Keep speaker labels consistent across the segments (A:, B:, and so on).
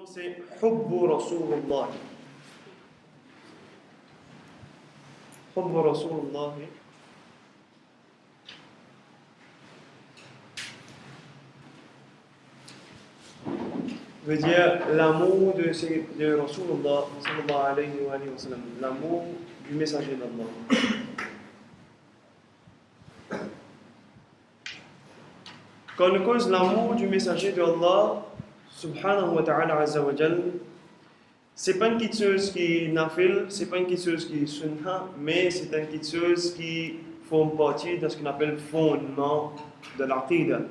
A: Non, c'est Hubbu Rasulullah. Hubbu Rasulullah. Veut dire l'amour de Rasulullah sallallahu alayhi wa sallam, l'amour du messager d'Allah. Quand on cause l'amour du messager d'Allah subhanahu wa ta'ala azza wa jal, c'est pas une petite chose qui est nafil, c'est pas une petite chose qui est sunnah, mais c'est une petite chose qui forme partie de ce qu'on appelle fondement de l'aqidah.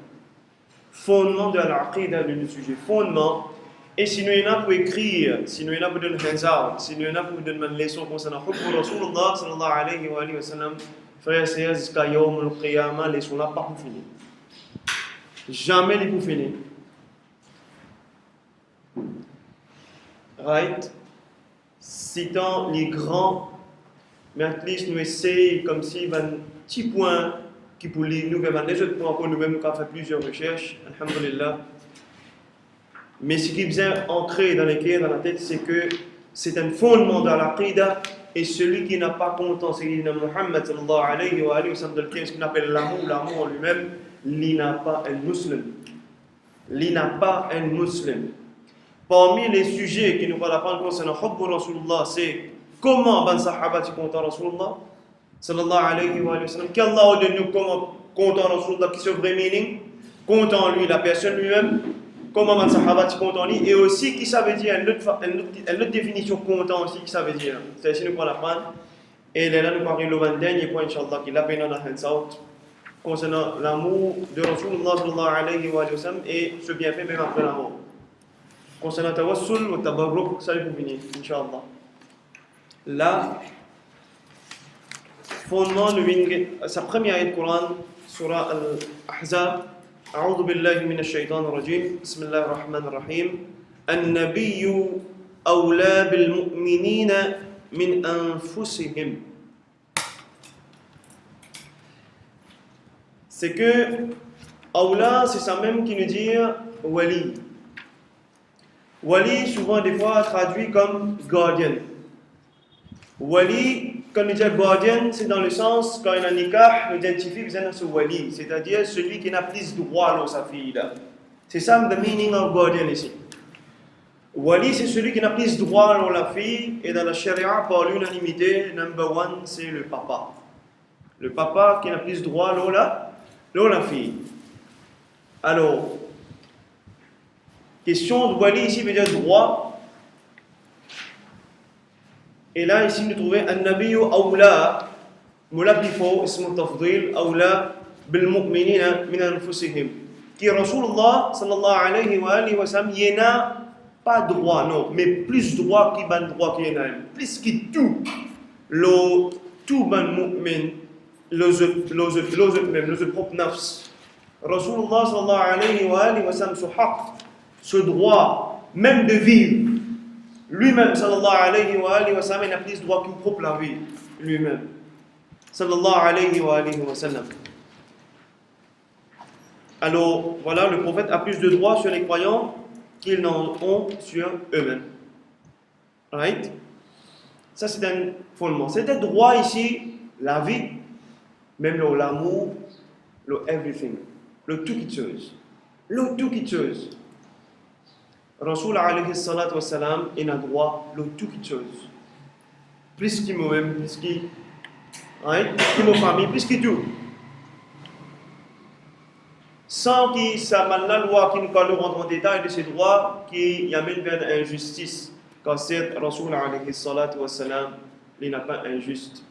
A: Fondement de l'aqidah de notre sujet. Fondement. Et si nous y en a pour écrire, si nous y en a pour donner un hands-out, si nous y en a pour donner une leçon concernant Hubbu Rasulullah sallallahu alayhi wa sallam, frères et sœurs, jusqu'à Yawm al-Qiyamah, les leçons là pas pour finir. Jamais les pour finir. Right? Citant les grands, mais at least nous essayons comme si il y a un petit point qui pour nous, nous avons des autres points pour nous-mêmes, nous avons fait plusieurs recherches, alhamdulillah. Mais ce qui est bien ancré dans les cœurs, dans la tête, c'est que c'est un fondement dans l'aqidah, et celui qui n'a pas content, c'est Muhammad sallallahu alayhi wa sallam, dans le ce qu'on appelle l'amour en lui-même, il n'a pas un musulman. Il n'a pas un musulman. Parmi les sujets qui nous vont apprendre concernant Hubbu Rasulullah, c'est comment ben sahaba tu content Rasulullah sallallahu alayhi wa sallam, qu'Allah de nous comment content Rasulullah, qui se vrai meaning, content lui, la personne lui-même, comment ben sahaba tu content lui, et aussi qui ça veut dire, une autre définition content aussi, qui ça veut dire. C'est ici nous allons apprendre, et là nous parlons le dernier point, Inch'Allah, qui l'a peine dans la hands-out, concernant l'amour de Rasulullah sallallahu alayhi wa sallam, et ce bienfait même après la mort. Concernant Tawassul ou Tabarruk, ça va finir, Inch'Allah. Là, fondement de sa première ayat du Coran, surah Al-Ahzab, أعوذ بالله من الشيطان الرجيم بسم الله الرحمن الرحيم النبي أولى بالمؤمنين من أنفسهم. C'est que Awla, c'est ça même qui nous dit Wali. Wali, souvent des fois traduit comme guardian. Wali, quand nous disons guardian, c'est dans le sens, quand il y a un nikah, nous identifions ce wali, c'est-à-dire celui qui n'a plus droit à sa fille. C'est ça le meaning of guardian ici. Wali, c'est celui qui n'a plus droit à la fille, et dans la charia, par l'unanimité, number one, c'est le papa. Le papa qui n'a plus droit à la fille. Alors, question de wali ici veut dire droit. Et là, ici, nous trouvons An-Nabiyyu awla, mulabifo, ismu tafdil, awla bil mu'minina min anfusihim. Qui Rasulullah sallallahu alayhi wa sallam, il n'a pas droit, non, mais plus droit qu'il ban droit qu'il n'a. Plus que tout, tout ban mu'min, le propre nafs. Rasulullah sallallahu alayhi wa sallam, ce droit, même de vivre, lui-même, sallallahu alayhi wa sallam, il n'a plus droit qu'il propre la vie, lui-même. Sallallahu alayhi wa sallam. Alors, voilà, le prophète a plus de droits sur les croyants qu'ils n'en ont sur eux-mêmes. Right? Ça, c'est un fondement. C'est un droit ici, la vie, même l'amour, le everything, le tout qui chose. Le tout qui chose. Rasul alayhi salatu wa salam, il a droit le tout qui chose. Plus qu'il moi-même, plus qu'il ma famille, plus qu'il tout. Sans qu'il s'amène la loi qui nous parle en détail de ces droits qui amène vers l'injustice. Car c'est Rasul alayhi salatu wa salam, il n'a pas injuste.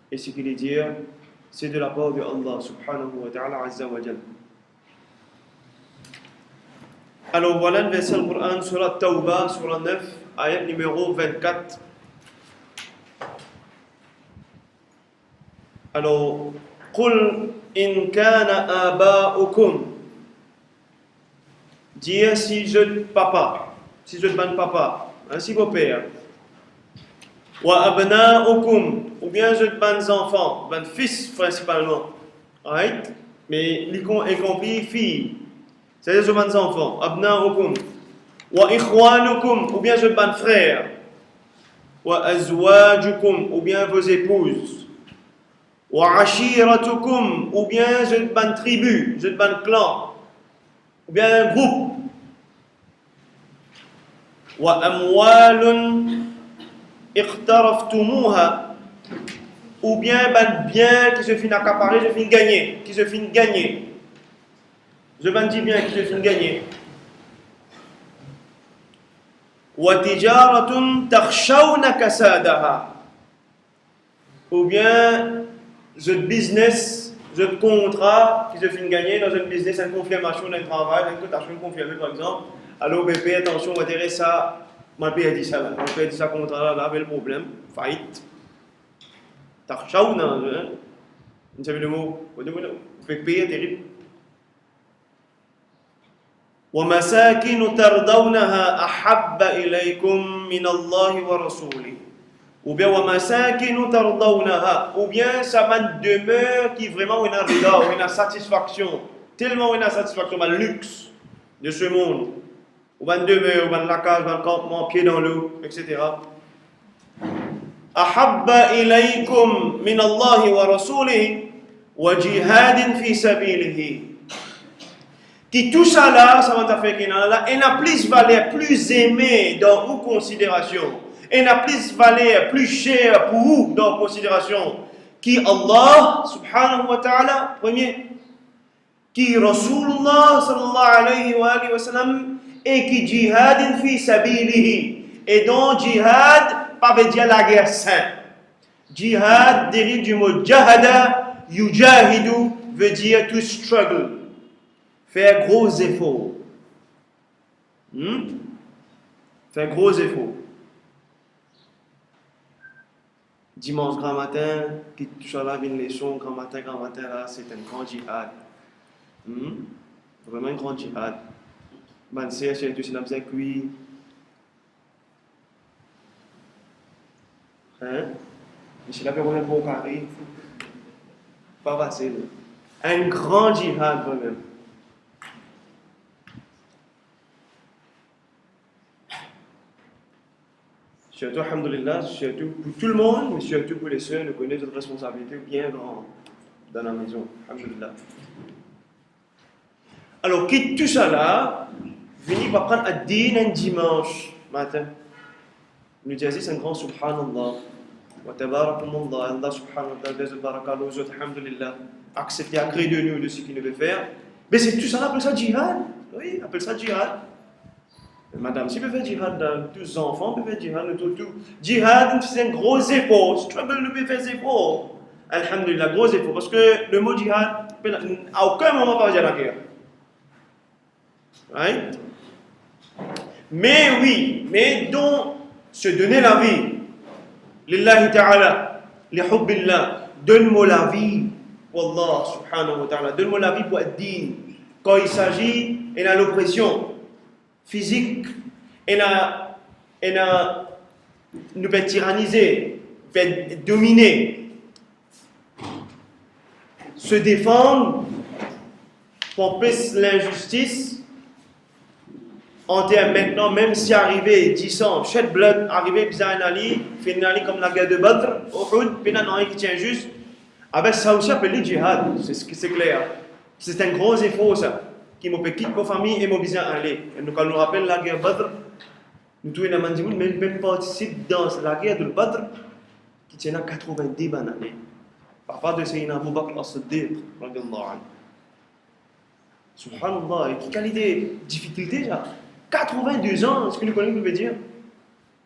A: Et ce qu'il dit, c'est de la part de Allah subhanahu wa ta'ala azza wa jalla. Alors voilà le verset du Coran, surat Tawbah, surat 9, ayat numéro 24. Alors, قُلْ إِنْ كَانَ آبَاؤُكُمْ. Dire si je papa, si je ban papa, si vos pères. Wa abna'ukum, ou bien je ban enfants, ban fils principalement. Right? Mais y compris filles. C'est-à-dire, je ban enfants. Abna'ukum. Wa ikhwanukum, ou bien je ban frère. Wa azwajukum, ou bien vos épouses. Wa ashiratukum, ou bien je ban tribu, je ban clan. Ou bien un groupe. Wa amwalun iqtaraftumuha, ou bien ban bien qui se finit accaparer, je finis gagner, qui se finit gagner. Je ban dis bien qui se finit gagner. وَتِجَارَةٌ تَخْشَوْنَ كَسَادَهَا, ou bien je business, je contrat qui se finit gagner dans un business, une confirmation d'un travail, une cotation confirmée par exemple. Alors BP, attention, on va dire ça, ma paye a dit ça là, ma paye a dit ça contrat là, avec le problème, faillite. تَخْشَوْنَ, vous savez le mot, vous faites payer terrible. وَمَسَاكِنُ تَرْضَوْنَهَا أَحَبَّ إِلَيْكُمْ مِنَ اللَّهِ وَرَسُولِهِ, ou bien وَمَسَاكِنُ تَرْضَوْنَهَا, ou bien ça va demeure qui vraiment une rida, une satisfaction, tellement une satisfaction, un luxe de ce monde, ou une demeure, ou la case, un campement, pied dans l'eau, etc. أَحَبَّ إِلَيْكُمْ مِنَ اللَّهِ وَرَسُولِهِ وَجِهَادٍ فِي سَبِيلِهِ, qui tout ça là, ça va faire qu'il y a plus valeur, plus aimé dans vos considérations, et n'a plus valeur, plus cher pour vous dans vos considérations, qui Allah subhanahu wa ta'ala, premier, qui Rasulullah sallallahu alayhi wa sallam, et qui jihadin fi sabilihi, et donc jihad, pas veut dire la guerre sainte. Jihad dérive du mot jahada, yujahidu, veut dire to struggle. Faire gros efforts. Faire gros efforts. Dimanche grand matin, qui touche à la une leçon, grand matin là, c'est un grand djihad. Vraiment un grand djihad. Ben, c'est tout c'est c'est cuit. Hein? Je l'ai fait un bon carré. Pas facile. Un grand djihad quand même. Surtout, alhamdoulilah, surtout pour tout le monde, mais surtout pour les sœurs, nous connaissons notre responsabilité bien grande dans la maison. Alhamdoulilah. Alors, quitte tout ça là, venez va prendre à dîner un dimanche matin. Nous disons, c'est un grand subhanallah. Wa tabarakallah, Allah subhanahu wa ta'ala, des barakallah, aux autres, alhamdoulilah, accepter à créer de nous de ce qu'il nous veut faire. Mais c'est tout ça là, appelle ça djihad. Oui, appelle ça djihad. Madame, si vous faites djihad, tous les enfants peuvent faire djihad, tout. Djihad, c'est un gros effort. Struggle, nous pouvons faire des efforts. Alhamdulillah, gros effort. Parce que le mot djihad, à aucun moment, pas dire la guerre. Right? Mais oui, mais donc, se donner la vie. Lillahi ta'ala, li hubbillah, donne-moi la vie. Wallah, subhanahu wa ta'ala, donne-moi la vie pour être digne. Quand il s'agit de l'oppression physique, nous peut tyranniser, peut dominer, se défendre pour plus l'injustice. En termes maintenant, même si arrivé 10 ans, shed blood, arrivé bizarre Ali, fait une Ali comme la guerre de Badr, Uhud, puis un qui tient juste, avec ça aussi appelé djihad, c'est clair. C'est un gros effort ça. Qui m'ont fait quitter ma famille et m'ont bien aller. Et nous, quand nous rappelle la guerre Badr, nous tous les Mandimoun même participent dans la guerre de Badr, qui tient à 90 années. Papa de Sayyidina Abu Bakr as-Siddiq, radiyallahu anhu. Subhanallah, et quelle idée, difficulté déjà. 82 ans, est-ce que nous connaissons ce que veut dire?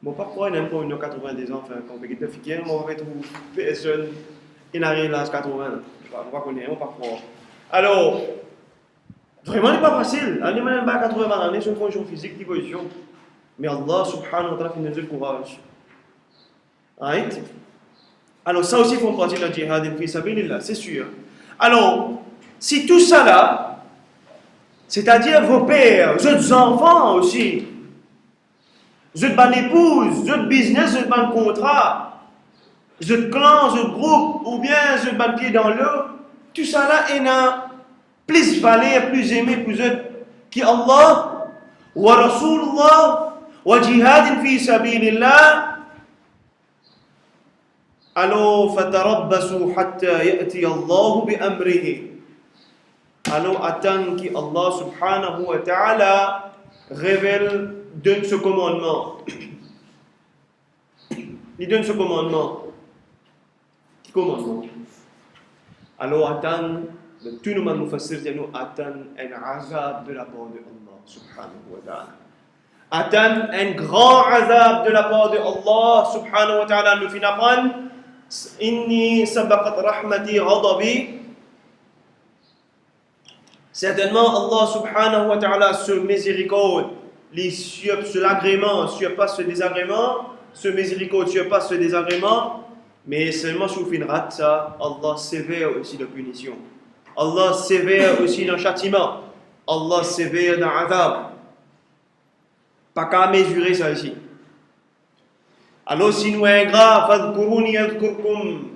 A: Mon papa, il n'aime pas une 82 ans, enfin, quand on fait fier, on va trouver personne, il n'arrive là à 80 ans. On va connaître, on va pas croire. Alors, vraiment, ce n'est pas facile. On n'est même pas à 80 ans, c'est une condition physique, d'évolution. Mais Allah subhanahu wa ta'ala fait nous le courage. Right? Alors, ça aussi, il faut partir de la djihad fi sabilillah, c'est sûr. Alors, si tout ça là, c'est-à-dire vos pères, vos enfants aussi, votre bonne épouse, votre business, votre bon contrat, votre clan, votre groupe, ou bien votre bon pied dans l'eau, tout ça là, il a plus valeur, plus aimé pour eux, qui Allah, ورسول الله وجهاد في سبيل الله alors فتربصوا حتى يأتي الله بأمره alors attendre qu'Allah subhanahu wa ta'ala révèle, donne ce commandement. Il donne ce commandement. Commandement. Alors attendre, tout le monde nous fassir de nous attendre un azab de la part de Allah subhanahu wa ta'ala. Attendre un grand azab de la part de Allah subhanahu wa ta'ala. Nous finissons apprendre Inni sabaqat rahmati ghadabi. Certainement, Allah subhanahu wa ta'ala, ce miséricorde, ce l'agrément, ce pas ce désagrément, ce miséricorde, ce pas ce désagrément, mais seulement si vous finirez ça, Allah sévère aussi de punition. Allah sévère aussi dans châtiment. Allah sévère dans azab. Pas qu'à mesurer ça ici. Alors si nous ingrats, fadhkuruni yadhkurkum,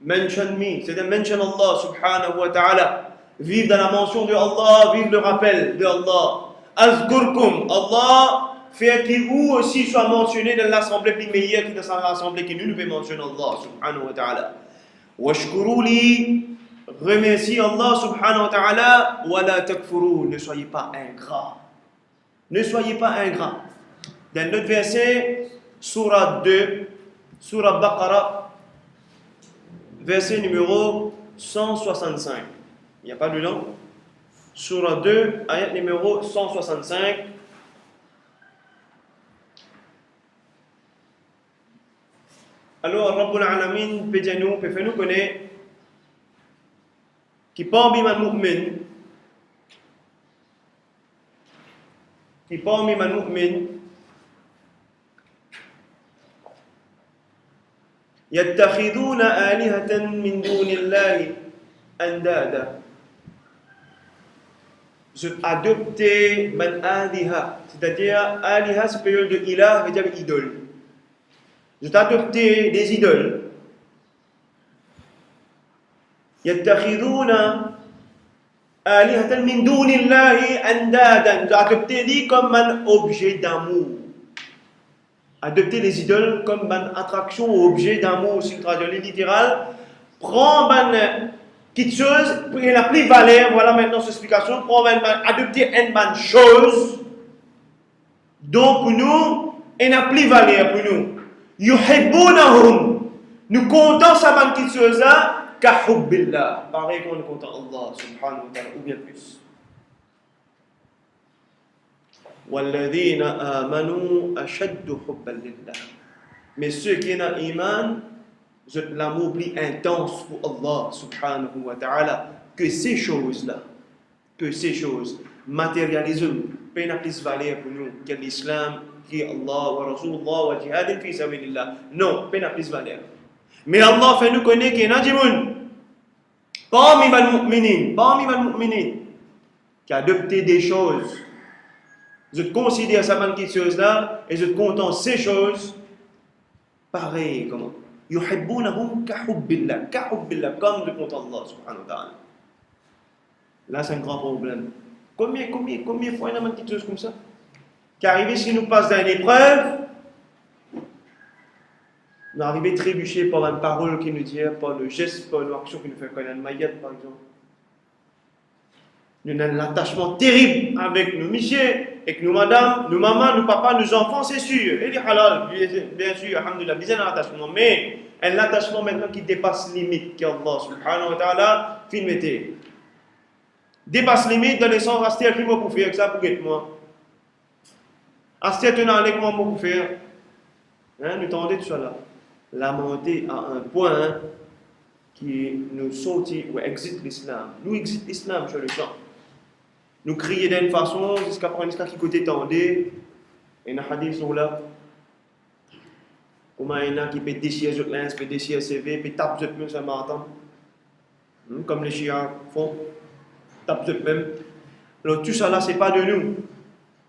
A: mention me, c'est-à-dire mention Allah subhanahu wa ta'ala. Vive dans la mention de Allah, vive le rappel de Allah. Azkurkum, Allah fait qu'il vous aussi soit mentionné dans l'assemblée plus meilleure que dans l'assemblée que nous devons mentionner Allah subhanahu wa ta'ala. Washkuruli, remercie Allah subhanahu wa ta'ala, wa la takfuru, ne soyez pas ingrats. Ne soyez pas ingrats. Dans notre verset, Surah 2, Surah Baqarah, verset numéro 165. Il n'y a pas de nom. Surah 2, ayat numéro 165. Alors, Rabbul Alamin peut faire nous connaître qui parmi les mu'min, يتخذون آلهة من دون الله أندادا. Je adopter man aliha, c'est-à-dire aliha c'est période de ilah, veut dire idole. Je adopter des idoles. يتخذون آلهة من دون الله أندادا. Je adopter dit comme un objet d'amour. Adopter les idoles comme une attraction ou objet d'amour, si traduit littéral. Prends une petite chose, pour la plus valeur, voilà maintenant cette explication. Adopter une bonne chose, donc pour nous, elle n'a plus valeur pour nous. Yuhibbunahum, nous comptons sa bonne petite chose là, ka hubbillah. Pareil qu'on compte Allah subhanahu wa ta'ala, ou bien plus. وَالَّذِينَ آمَنُوا أَشَدُّ حُبًّا لِلَّهِ. Mais ceux qui ont iman, l'amour plus intense pour Allah subhanahu wa ta'ala, que ces choses-là, matérialisent, peine plus valeur pour nous, que l'islam, qui est Allah wa Rasulullah wa jihadin fi sabilillah. Non, peine plus valeur. Mais Allah fait nous connaître qu'il y a des gens, parmi les mu'minin, qui adoptent des choses. Je considère ça comme quelque chose là et je contente ces choses pareil comment yuhibbunahum ka hubbillah comme je compte Allah subhanahu wa ta'ala. Là c'est un grand problème. Combien fois il y a une petite chose comme ça qui arrive si nous passe dans une épreuve, nous arrivons trébucher par une parole qui nous dit, par le geste, par une action qui nous fait connaître une maillette par exemple. Nous avons un attachement terrible avec nos messieurs, avec nos madames, nos mamans, nos papas, nos enfants, c'est sûr. Et les halal, bien sûr, alhamdulillah, bien un attachement. Mais un attachement maintenant qui dépasse limite, qu'Allah subhanahu wa ta'ala, filmé. Dépasse limite dans le sens, Astia, qui m'a pour faire ça pour être moi. Astia, tu n'as pas pour faire. Nous tendez tout ça là. La montée à un point qui nous sortit ou existe l'islam. Nous existe l'islam sur le champ. Nous crier d'une façon jusqu'à prendre jusqu'à qui côté tendez. Et un hadith sur là. Comment il y en a qui peut déchirer les lens, peut déchirer CV, peut taper les même ça m'entend. Comme les chiens font. Tape même. Alors tout ça là, c'est pas de nous.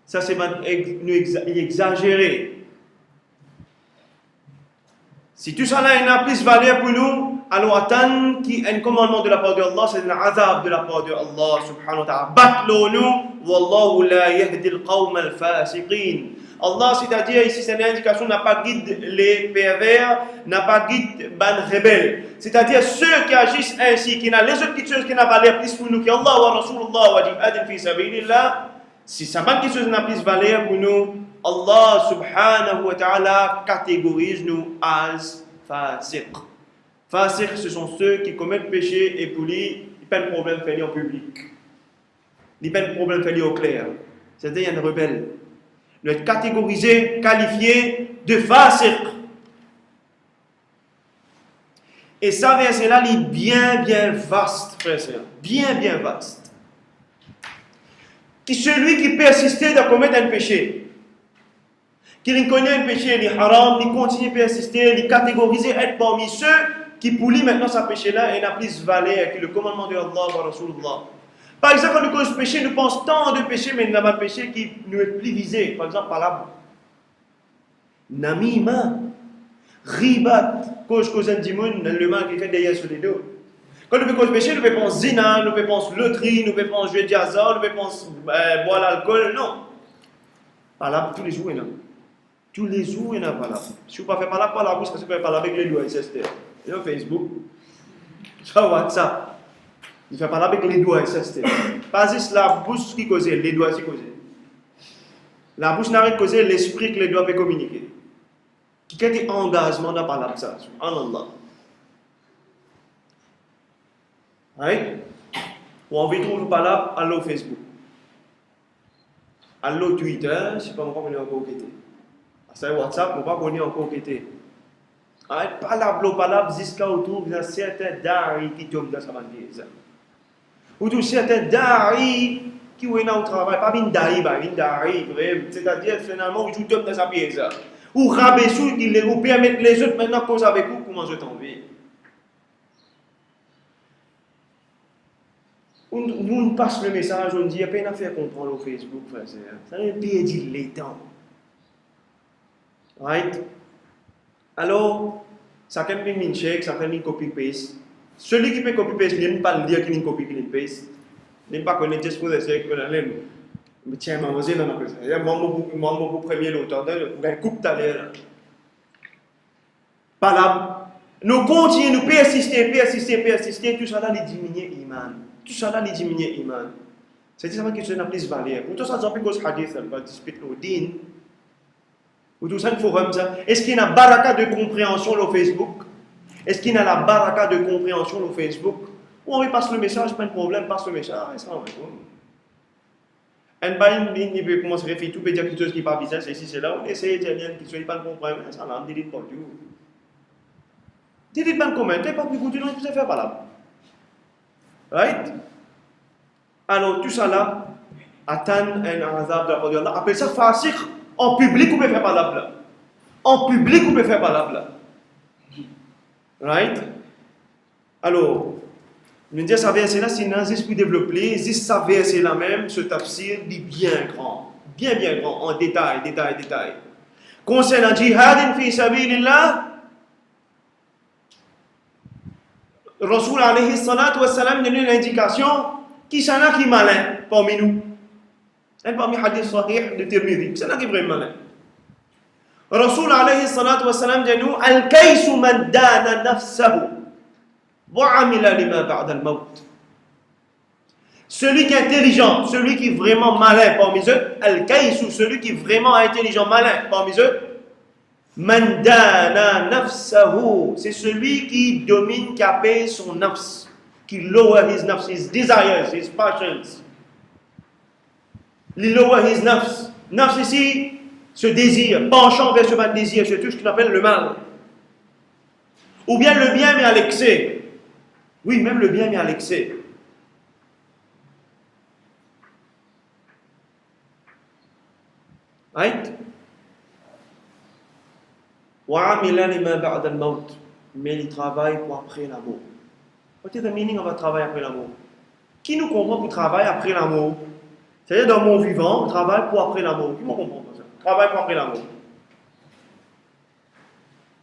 A: Ça c'est nous exagérer. Si tout ça là, il a plus valeur pour nous, alors attendre qu'il y ait un commandement de la part de Allah, c'est un azab de la part de Allah subhanahu wa ta'ala. Batlo-nous, wallahu la yahdi al-qawm al-fasiqin. Allah, c'est-à-dire ici, c'est une indication, n'a pas guide les pervers, n'a pas guide ban rebelles. C'est-à-dire ceux qui agissent ainsi, qui n'ont les autres choses qui n'ont pas l'air plus pour nous, qui Allah wa Rasulullah wa jihadin fi sabilillah, si ça pas quelque chose n'a plus valeur pour nous, Allah subhanahu wa ta'ala catégorise nous as fasiq. Fasiq, ce sont ceux qui commettent péché et pour lui, ils pas de problème fait en public. Ils pas de problème fait au clair. C'est-à-dire un rebelle. Il doit être catégorisé, qualifié de fasiq. Et ça, verset-là, il est bien vaste, frère et sœur. Bien vaste. Qui celui qui persistait de commettre un péché, qu'il connaît un péché, il est haram, il continue à persister, il est catégorisé, être parmi ceux qui pour lui maintenant ce péché-là et n'a plus valeur que le commandement de Allah wa Rasulullah. Par exemple, quand nous cause péché, nous pensons tant de péchés, mais il n'y a pas de péché qui nous est plus visé. Par exemple, par là, namima, ribat, cause un dimoun, le mal qui fait derrière sur les dos. Quand nous cause péché, nous pensons zina, nous pensons loterie, nous pensons jouer de hasard, nous pensons boire l'alcool. Non. Par là, tous les jours, il y en a. Tous les jours, il y en a pas là. Si vous ne faites pas là, par la bouche, parce que vous faites pas là avec les doigts, c'est sur Facebook, sur WhatsApp. Il ne fait pas là avec les doigts, c'est pas juste la bouche qui cause, les doigts qui causent. La bouche n'a rien causé, l'esprit que les doigts peuvent communiquer. Qui a des engagements dans la ça, en Allah. Right? Ou on veut trouver pas là, allo Facebook. Allo Twitter, je ne sais pas pourquoi on est encore quitté. C'est WhatsApp, on ne va pas connaître encore quitté. Palablo, jusqu'à autour, il y a certains dari qui tombent dans sa bandeuse. Ou tout certains dari qui sont au travail, pas une dari, c'est-à-dire finalement, ils tombent dans sa pièce. Ou rabaissou, qui les permettent les autres maintenant cause avec vous, comment je t'en vais. On passe le message, on dit, il y a peine à faire comprendre au Facebook, frère. Ça n'est pas dire les temps. Right? Alors, ça peut être une chèque, ça peut être une copy-paste. Celui qui peut copy-paste, il ne peut pas lire qu'il y a une copy-paste. Il ne peut pas connaître juste pour le sec, mais tiens, maman, c'est dans la chose. Moi, premier l'auteur, un coupe ta l'air. Pas là. Nous continuons, nous persister, tout ça là, les diminuer iman. Tout ça là, les diminuer iman. C'est ça qui se n'a plus valeur. Pour tout ça, j'en peux cause hadith, on va discuter au din. Ou tout ça, il faut comme ça. Est-ce qu'il y a une baraka de compréhension sur Facebook? Est-ce qu'il y a la baraka de compréhension sur Facebook? Ou on passe le message, pas de problème, passe le message, ça va. Il peut commencer à réfléchir, tout peut dire quelque chose qui n'est pas bizarre, c'est ici, c'est là, on essaie de dire quelque chose qui n'est pas comprendre, ça l'a dit pas du tout. Dites pas commenter, pas plus continuer, vous faire pas là. Right? Alors, tout ça là, attend un azab de la part de Allah. Appelle ça fasiq. En public, vous pouvez faire pas là. En public, vous pouvez faire pas là. Right? Alors, nous disons ça verset là, c'est un esprit développé, juste ça verset là même, ce tafsir dit bien grand, en détail. Concernant jihad fi sabilillah, Rasul alayhi salatu wa salam donne une indication qui s'en a qui malin parmi nous. Et parmi hadith sahih de Tirmidhi, c'est là qui est vraiment malin. Rasul alayhi salatu wa salam dit nous al-kaysu man dana nafsahu wa amila lima ba'da al-maut. Celui qui est intelligent, celui qui est vraiment malin parmi eux, al-kaysu, celui qui est vraiment intelligent, malin parmi eux, man dana nafsahu, c'est celui qui domine, qui appelle son nafs, qui lower his nafs, his desires, his passions. Il lower his nafs. Nafs ici, ce désir, penchant vers ce mal désir, c'est tout ce qu'on appelle le mal. Ou bien le bien mais à l'excès. Oui, même le bien mais à l'excès. Right? Mais il travaille pour après l'amour. What is the meaning of a travail après l'amour? Qui nous comprend pour travailler après l'amour? C'est-à-dire dans mon vivant, on travaille pour après l'amour. Qui me comprend ça? Travail pour après l'amour.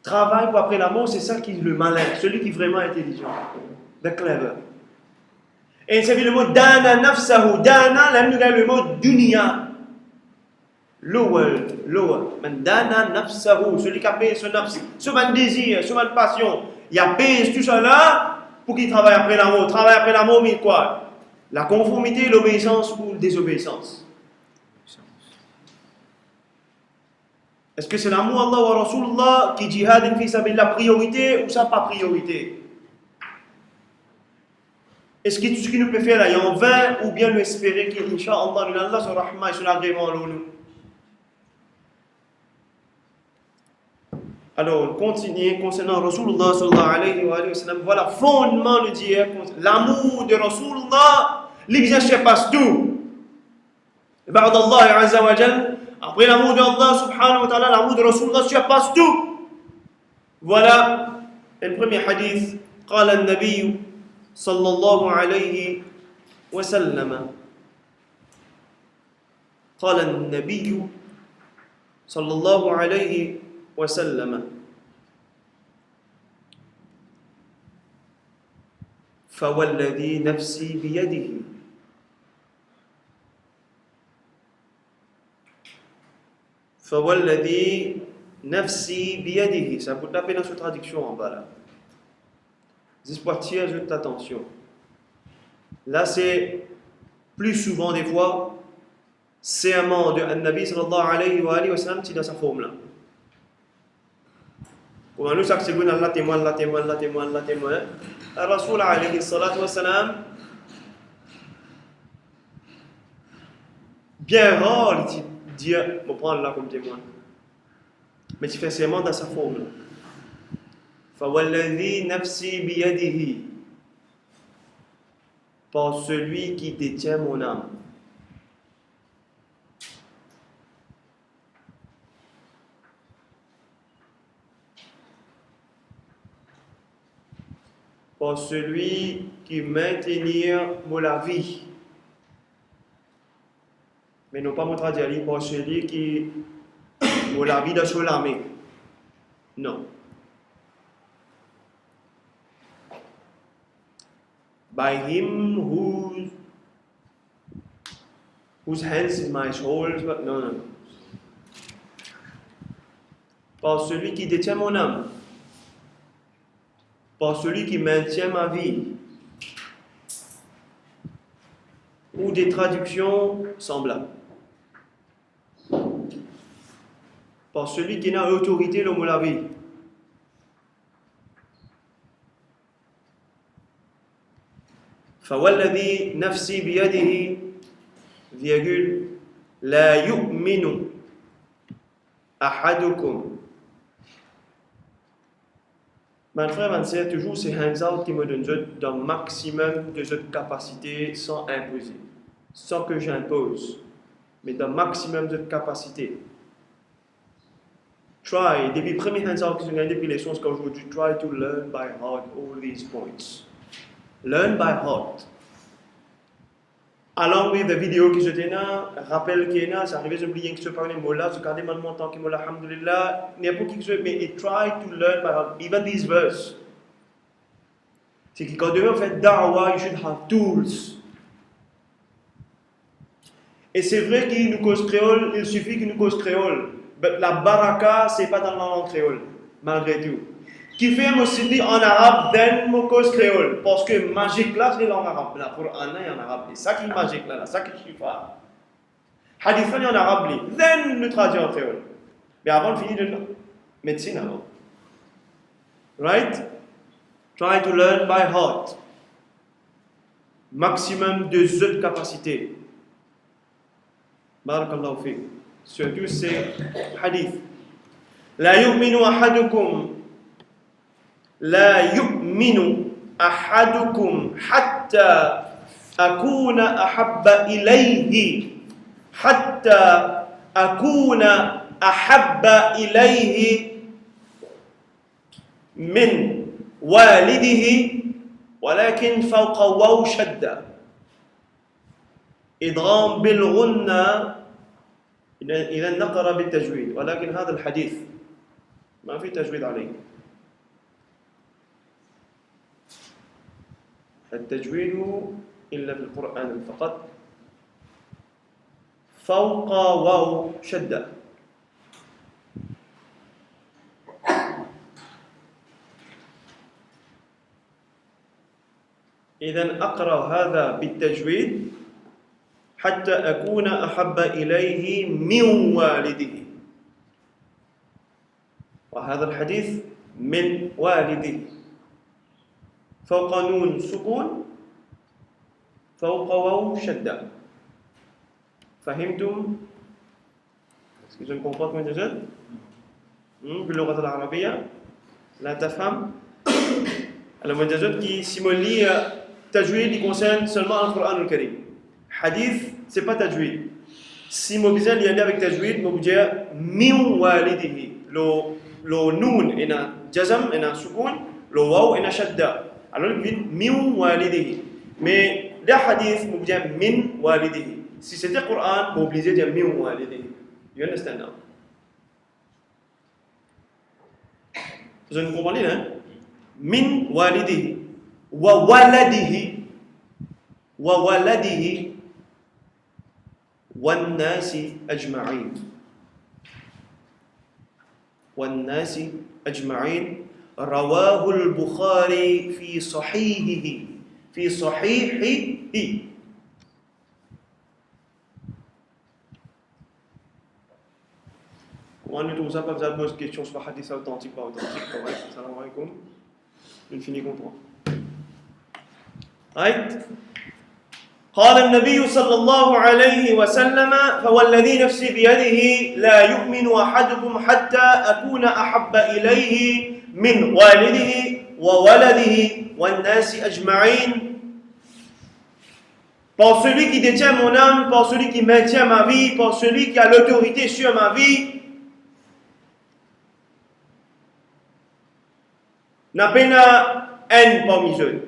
A: Travail pour après la mort, c'est ça qui est le malin, celui qui est vraiment intelligent, le clever. Et c'est le mot dana nafsahu, dana, là nous avons le mot dunya. Lower. Man dana nafsahu, celui qui a payé son nafs, son désir, son passion. Il a payé tout ça là pour qu'il travaille après la mort. Travaille après la mort, mais quoi? La conformité, l'obéissance ou la désobéissance. Est-ce que c'est l'amour Allah wa Rasulullah qui jihad fi sabilillah la priorité ou ça pas priorité? Est-ce que tout ce qu'il nous peut faire là est en vain ou bien nous espérer qu'Inch'Allah, nous Allah son rahma et son agrément nous? Alors, on continue concernant Rasulullah sallallahu alayhi wa sallam. Voilà, fondement de Dieu, l'amour de Rasulullah, l'exigence passe tout. Ba'd Allah azza wa jal, après l'amour de Allah subhanahu wa ta'ala, l'amour de Rasulullah surpasse tout. Voilà, le premier hadith, قال النبي صلى الله عليه وسلم قال النبي صلى الله عليه وسلم فوالذي نفسي بيده فوالذي نفسي بيده. Ça vous tapez dans cette traduction en bas là. J'espère tirer votre attention. Là c'est plus souvent des fois serment de Nabi sallallahu alayhi wa sallam qui dans sa forme là. Pour nous chaque seconde Allah témoigne. Rasul alayhi salatu wa salam bien rare il dit on prend Allah comme témoin. Mais tu fais serment dans sa forme là. Fawalladhi nafsi biyadihi, par celui qui détient mon âme. Par celui qui maintient la vie. Mais non pas mon traduit, par celui qui la vie de l'armée. Non. By him whose hands is my shoulders, but no. Par celui qui détient mon âme, par celui qui maintient ma vie, ou des traductions semblables. Par celui qui n'a autorité le mot la vie. فوالذي نفسي بيده لا يؤمن أحدكم. Mon frère, ma sœur, toujours c'est hands out qui me donne un maximum de cette capacité sans imposer, sans que j'impose, mais d'un maximum de capacité. Try, depuis le premier hands out que j'ai gagné depuis les choses qu'aujourd'hui, try to learn by heart all these points. Learn by heart. Along with the vidéo qui j'étais là, rappel qui est là, c'est arrivé d'oublier que je parlais de mots là, je gardais mon temps qui m'a alhamdulillah, n'importe qui que je mais try to learn by heart, even these verses. C'est que quand on fait da'wah, you should have tools. Et c'est vrai qu'il nous cause créole, il suffit qu'il nous cause créole. Mais la baraka, c'est pas dans la langue créole, malgré tout. Qui fait aussi dit en arabe, then mon cause créole. Parce que magique là, c'est langue arabe. Là, pour un an, en arabe. C'est ça qui est magique là, ça qui est chiffre. Hadith en arabe, then nous traduit en créole. Mais avant, on finit de médecine avant. Right? Try to learn by heart. Maximum de cette capacité. Barakallahu fiqh. Surtout ces hadiths. La yu'minu ahadukum. لا يؤمن أحدكم حتى أكون أحب إليه من والده ولكن فوق واو شدة إدغام بالغنة إذا نقرأ بالتجويد ولكن هذا الحديث ما في تجويد عليه. التجويد إلا في القرآن فقط فوق واو شدة. إذن أقرأ هذا بالتجويد حتى أكون أحب إليه من والده. وهذا الحديث من والده، فوق نون سكون، فوق واو شدة. فهمتم؟ Est-ce que je ne comprends pas باللغة العربية؟ لا تفهم؟ المجازات qui simulent tajwid qui concerne seulement le Coran al-Karim. Hadith, c'est pas tajwid. Si mo bizan li avec tajwid, mo dire min walidihi. Lo nun ina jazm ina sukun, lo waw ina shadda. Alors il dit min walidihi. Mais le hadith mo dire min walidihi. Si c'était Coran, mo obligé dire min walidihi. You understand now? Vous ne comprenez hein? Min walidihi wa waladihi wa waladihi wan nasi ajma'in rawahu al-Bukhari fi sahihihi. Comment on trouve ça? Pas besoin de poser question sur le hadith authentique, pas authentique, correct? Salam alaikum. Je finis comprendre. Right? قال النبي صلى الله عليه وسلم فوالذي نفسي بيده لا يؤمن أحدكم حتى أكون أحب إليه من والده وولده والناس أجمعين. Par celui qui détient mon âme, par celui qui maintient ma vie, par celui qui a l'autorité sur ma vie, n'a pena haine parmi eux.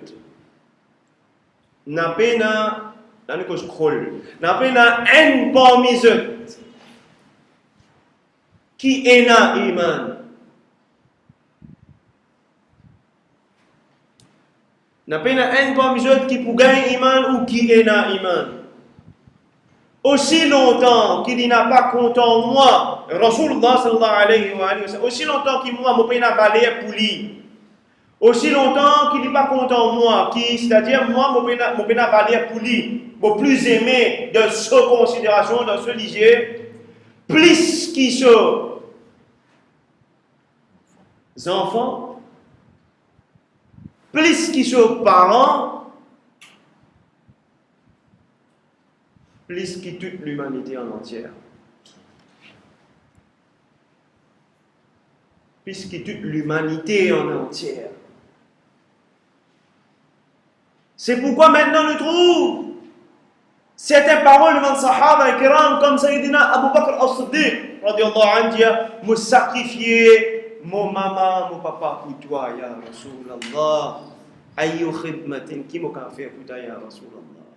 A: N'a pena haine parmi eux. Qui est na iman. N'a pena haine parmi eux qui pour gagner iman ou qui est na iman. Aussi longtemps qu'il n'a pas content moi, Rasulullah sallallahu alayhi wa sallam, aussi longtemps qu'il moi, mon pena valé pour lui. Aussi longtemps qu'il n'est pas content de moi, c'est-à-dire moi, mon pénal valeur pour lui, mon plus aimé de ce considération, de ce ligier, plus qu'ils sont enfants, plus qu'ils sont parents, plus qu'ils toute l'humanité en entière. Plus qu'ils toute l'humanité en entière. C'est pourquoi maintenant nous trouvons certaines paroles devant les Sahaba et Kiram comme Sayyidina Abu Bakr al-Siddiq radiyallahu anhu, me sacrifier mon maman, mon papa pour toi, ya Rasulallah. Ayyu khidmatin qui m'a fait pour toi, ya Rasulallah.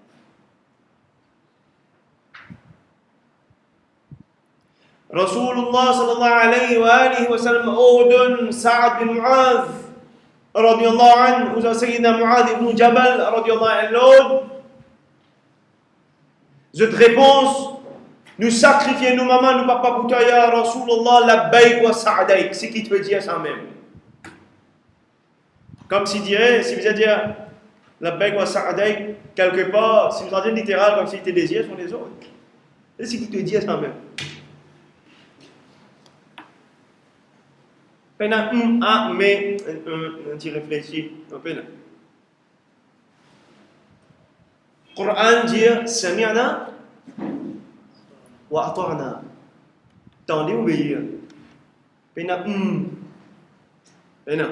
A: Rasulullah sallallahu alayhi wa sallam ordonne Sa'ad bin Mu'adh radiyallahu anhu, ou Sayyidina Mu'adh ibn Jabal radiyallahu anhu, cette réponse, nous sacrifions nos mamans, nos papas pour toi, ya Rasulullah, labbaik wa sa'daik, c'est qui te veut dire ça même. Comme s'il dirait, si vous allez dire labbaik wa sa'daik, quelque part, si vous entendez littéral, comme si tes désirs sont les autres. C'est ce qui te dit ça même. Pena mais tu réfléchis un peu là. Coran dit sami'na wa ata'na. Tendez obéir. Pena pena.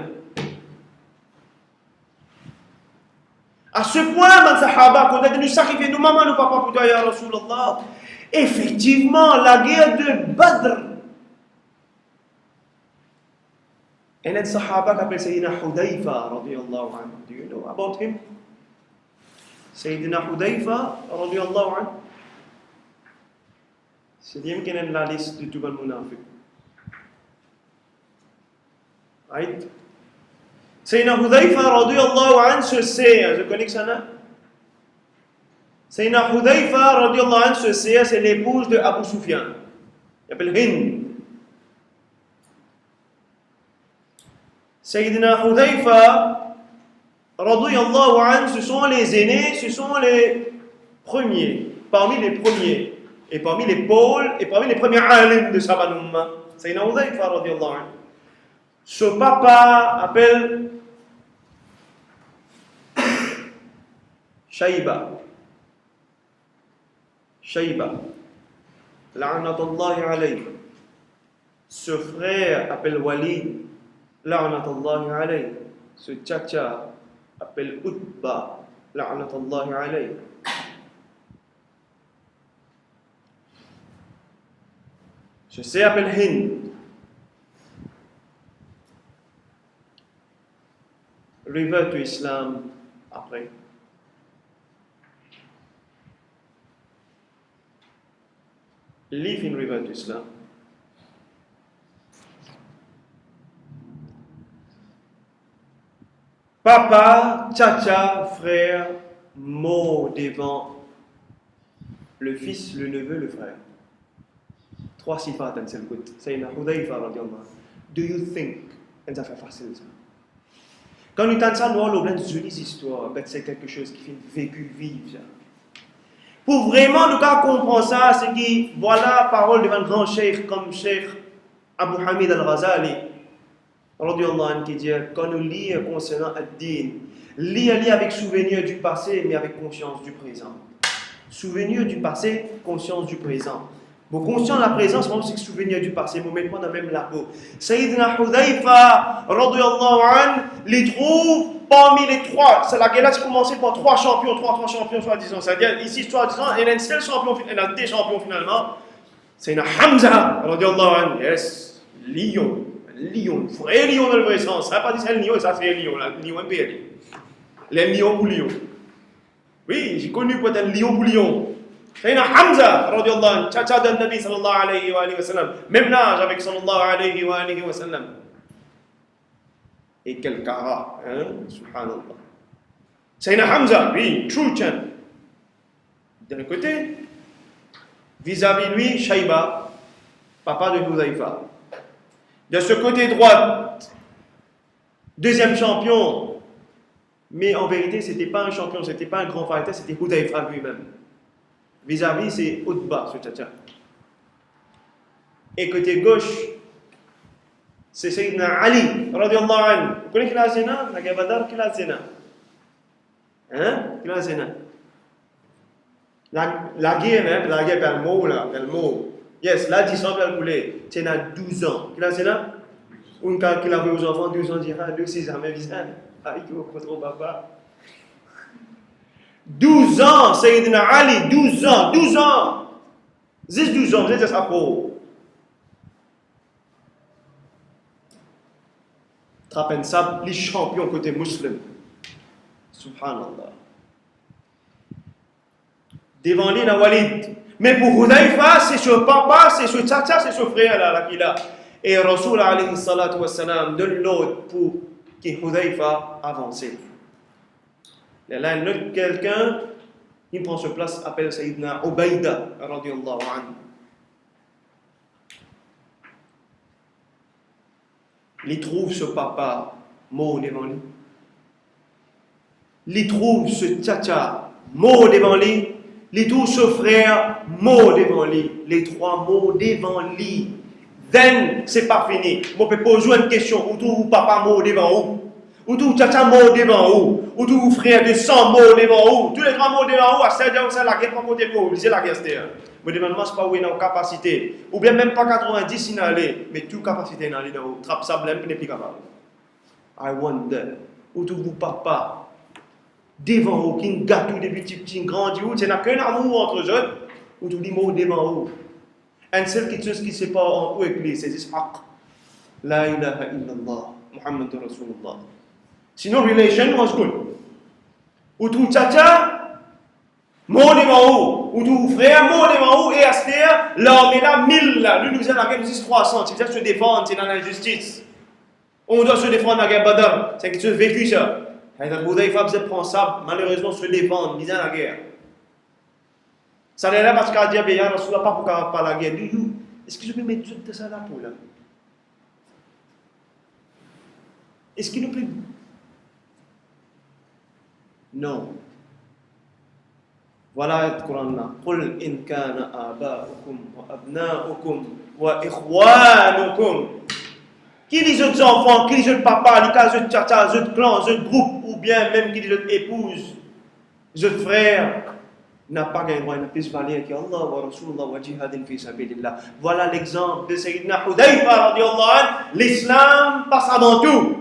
A: À ce point, les Sahaba, quand on a dû sacrifier nos mamans, nos papas pour toi, ya Rasulallah, effectivement, la guerre de Badr. And then Sahaba qui appelle Sayyidina Hudayfa radiyallahu anhu. Do you know about him? Sayyidina Hudayfa radiyallahu anhu. C'est lui qui est dans la liste de tous les munafiq. Right? Sayyidina Hudhayfa radiyallahu anhu se sait, je connais que ça là. Sayyidina Hudhayfa radiyallahu anhu se sait, c'est l'épouse de Abu Sufyan. Il s'appelle Hind. Sayyidina Hudhayfa radiyallahu anhu, ce sont les aînés, ce sont les premiers, parmi les premiers, et parmi les pôles, et parmi les premiers alim de Saban Ummah. Sayyidina Hudhayfa radiyallahu anhu. Ce papa appelle Shayba. La'natullahi alayhi. Ce frère appelle Walid. La'natullahi alayhi. Ce tcha appelle Utba. La'natullahi alayhi. Ce C appelle Hind. Revert to Islam après. Live in revert to Islam. Papa, tcha, frère, mot devant le fils, le neveu, le frère. Trois sifat en seul coup. Sayyidina Hudhayfa radiyallahu anhu. Do you think, et ça fait facile ça. Quand nous entendons ça, nous avons plein de jolies histoires. C'est quelque chose qui fait vécu vivre. Pour vraiment nous comprendre ça, c'est que voilà la parole devant un grand cheikh comme Cheikh Abu Hamid al-Ghazali, qui dit quand nous lisons concernant Ad-Din, lisons avec souvenir du passé, mais avec conscience du présent. Souvenir du passé, conscience du présent. Bon, conscient de la présence, c'est que souvenir du passé, moment dans le même labo. Sayyidina Hudhayfa, radiyallahu anhu, les trouve parmi les trois. C'est la guerre qui commençait par trois champions, soi-disant. C'est-à-dire, ici, soi-disant, il y a un seul champion, il y a des champions finalement. Sayyidina Hamza, radiyallahu anhu, yes, lion, vrai lion dans le vrai sens. Ça n'a pas dit c'est le lion, ça c'est le lion, le lion MPL. Les lions pour lion. Oui, j'ai connu peut-être un lion pour lion. Sayyidina Hamza, radiyallahu anhu, tcha de Nabi sallallahu alayhi wa sallam, même âge avec sallallahu alayhi wa sallam. Et quel cara, hein, subhanallah. Sayyidina Hamza, oui, true champ. D'un côté, vis-à-vis lui, Shayba, papa de Hudhayfa. De ce côté droit, deuxième champion, mais en vérité, c'était pas un champion, c'était pas un grand fighter, c'était Hudhayfa lui-même. Vis-à-vis, c'est Utba, ce tcha. Et côté gauche, c'est Sayyidina Ali, radiyallahu anhu. Vous connaissez qui l'a zéna? La Gabadar, qui l'a zéna? Hein? Qui l'a zéna? La guerre, par le mot, là, le mot. Yes, là, 10 ans, elle voulait. C'est à 12 ans. Qui l'a zéna? Ou qui avait aux enfants, 12 ans, dira, 2-6 ans, mais visant. Ah, il faut trop papa. 12 ans, Sayyidina Ali, 12 ans. 12 ans, c'est ça pour. Trapen Sab, les champions côté musulman. Subhanallah. Devant lui, Walid. Mais pour Hudhayfa, c'est ce papa, c'est ce tata, c'est ce frère là qu'il a. Et Rasoul alayhi salatu wassalam de l'autre pour que Hudhayfa avance. Et là, un autre quelqu'un, il prend sa place, appelle Sayyidina Ubayda, radiyallahu anhu. Il trouve ce papa mort devant lui. Il trouve ce tcha mort devant lui. Il trouve ce frère mort devant lui. Les trois morts devant lui. Then, c'est pas fini. Je peux poser une question. Où trouve papa mort devant où? Où trouve tcha mort devant où? Où trouve frère de sang mort devant où? Tous les trois morts devant où? À c'est-à-dire que c'est la guerre pour côté pour lisez la guerre. Je demande moi, c'est pas où il y a une capacité. Ou bien même pas 90 s'il aller, mais toute capacité dans les deux. Trappe ça, blême, n'est plus capable. I wonder. Où trouve papa? Devant où? Qui gâteau depuis petit, grandi où? C'est n'a qu'un amour entre eux. Où trouve les mots devant où? Un seul qui ne sait pas en où église, c'est Ishaq. La ilaha illallah. Muhammad Rasulullah. Sinon, relation was good. Où trouve tcha? Mort devant où? Où tout frère, mort devant où? Et Aster, l'armée là, 1000 là. Lui nous a la guerre, nous 300. C'est ça se défendre, c'est dans la justice. On doit se défendre la guerre Badr. C'est quelque chose vécu ça. Hazrat Hudayfa faisait prendre ça, malheureusement se défendre, disant la guerre. Ça n'est là parce qu'il a dit à Béya, Rasulullah, pas pour pas la guerre. Est-ce que je peux mettre tout ça là pour là? Est-ce qu'il nous plaît? Non. Voilà le Coran là. قل إن كان آباؤكم وأبناؤكم وإخوانكم. Qui les autres enfants, qui les autres papas, les autres tchacha, les autres clans, les autres groupes, ou bien même qui les autres épouses, les autres frères, n'a pas gagné droit, n'a pas valeur qu'Allah wa Rasulullah wa jihadin fi sabilillah. Voilà l'exemple de Sayyidina Hudayfa radiallahu anhu. L'islam passe avant tout.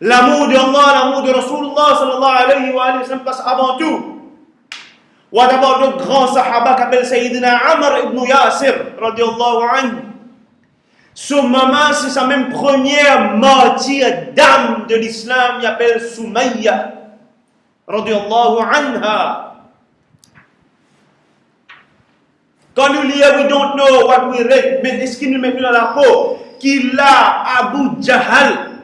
A: L'amour d'Allah, l'amour de Rasulullah sallallahu alayhi wa sallam passe avant tout. Ou d'abord notre grand sahaba qui s'appelle Sayyidina Amr ibn Yasir radiallahu anhu. Son maman, c'est sa même première martyre d'âme de l'islam, il appelle Soumaïa radiallahu anha. Quand nous lisons, we don't know what we read, mais est-ce qu'il nous met dans la peau qu'il a Abu Jahal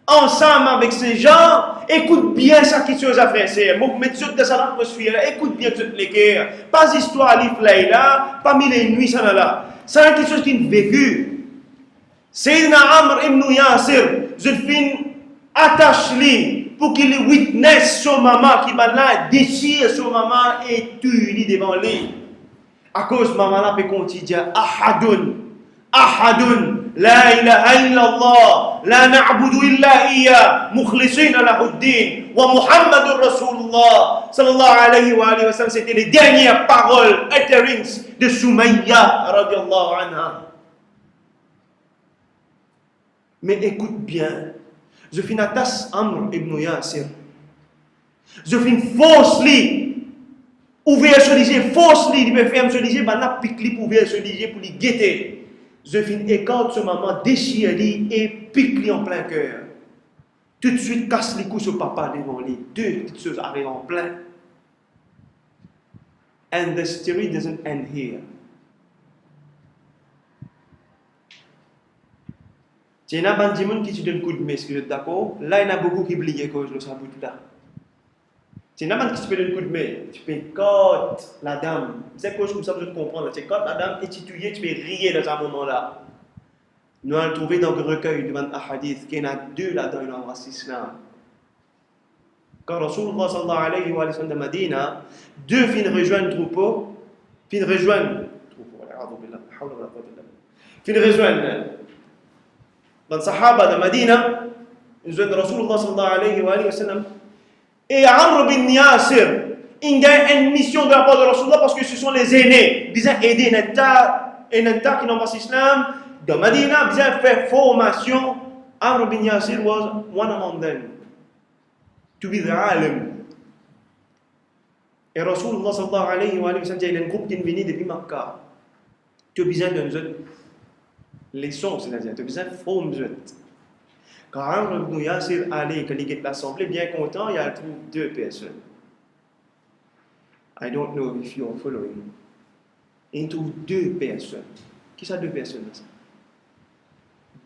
A: ensemble avec ces gens? Écoute bien ça qui se fait, c'est mon métier de sa atmosphère, écoute bien toutes les guerres, pas histoire là, pas mille et nuits ça là. C'est quelque chose qui est vécu. Sayyidina Amr ibn Yasir, je finis attache-lui pour qu'il witness son maman qui maintenant déchire son maman et tue devant lui. À cause maman là peut continuer ahadun la ilaha illallah la na'budu illa iya mukhlisina lahu ad-din wa Muhammadur Rasulullah sallallahu alayhi wa sallam. C'était les dernières paroles utterings de Soumaïa radiallahu anha. Mais écoute bien, je finis attache Amr ibn Yasir, je finis force-lui ouvert se liger, force-lui, il me fait se liger, ben là, pique-lui pour ouvrir se liger, pour lui guetter. Je finis écarte ce maman, déchire-lui et pique-lui en plein cœur. Tout de suite, casse les coups sur papa devant lui. Deux petites choses arrivent en plein. And the story doesn't end here. Il y a un gens qui te donnent un coup de main, est-ce que vous êtes d'accord? Là, il y en a beaucoup qui oublient que je le sais tout là. Il y a un gens qui te donnent un coup de main, tu peux cote la dame. C'est quoi comme ça que je comprends? Tu cote la dame et tu peux rire dans un moment là. Nous allons trouver dans le recueil devant un hadith qu'il y en a deux là-dedans dans le l'islam. Quand Rasulullah sallallahu alayhi wa sallam de Madina, deux filles rejoignent le troupeau, puis rejoignent dans le Sahaba de Madina, ils rejoignent Rasulullah sallallahu alayhi wa sallam. Et Amr bin Yasir, il a une mission de la part de Rasulullah parce que ce sont les aînés. Ils ont aidé un État qui n'ont pas l'islam. Dans Madina, ils ont fait formation. Amr bin Yasir was one among them. To be the alim. Et Rasulullah sallallahu alayhi wa sallam, il y a un groupe qui est venu depuis Makkah. Tu as besoin d'une leçon, c'est-à-dire, tu as besoin de former. Quand Amr ibn Yasir allait, quand il quitte l'assemblée, bien content, il a trouvé deux personnes. I don't know if you are following. Il trouve deux personnes. Qui sont deux personnes?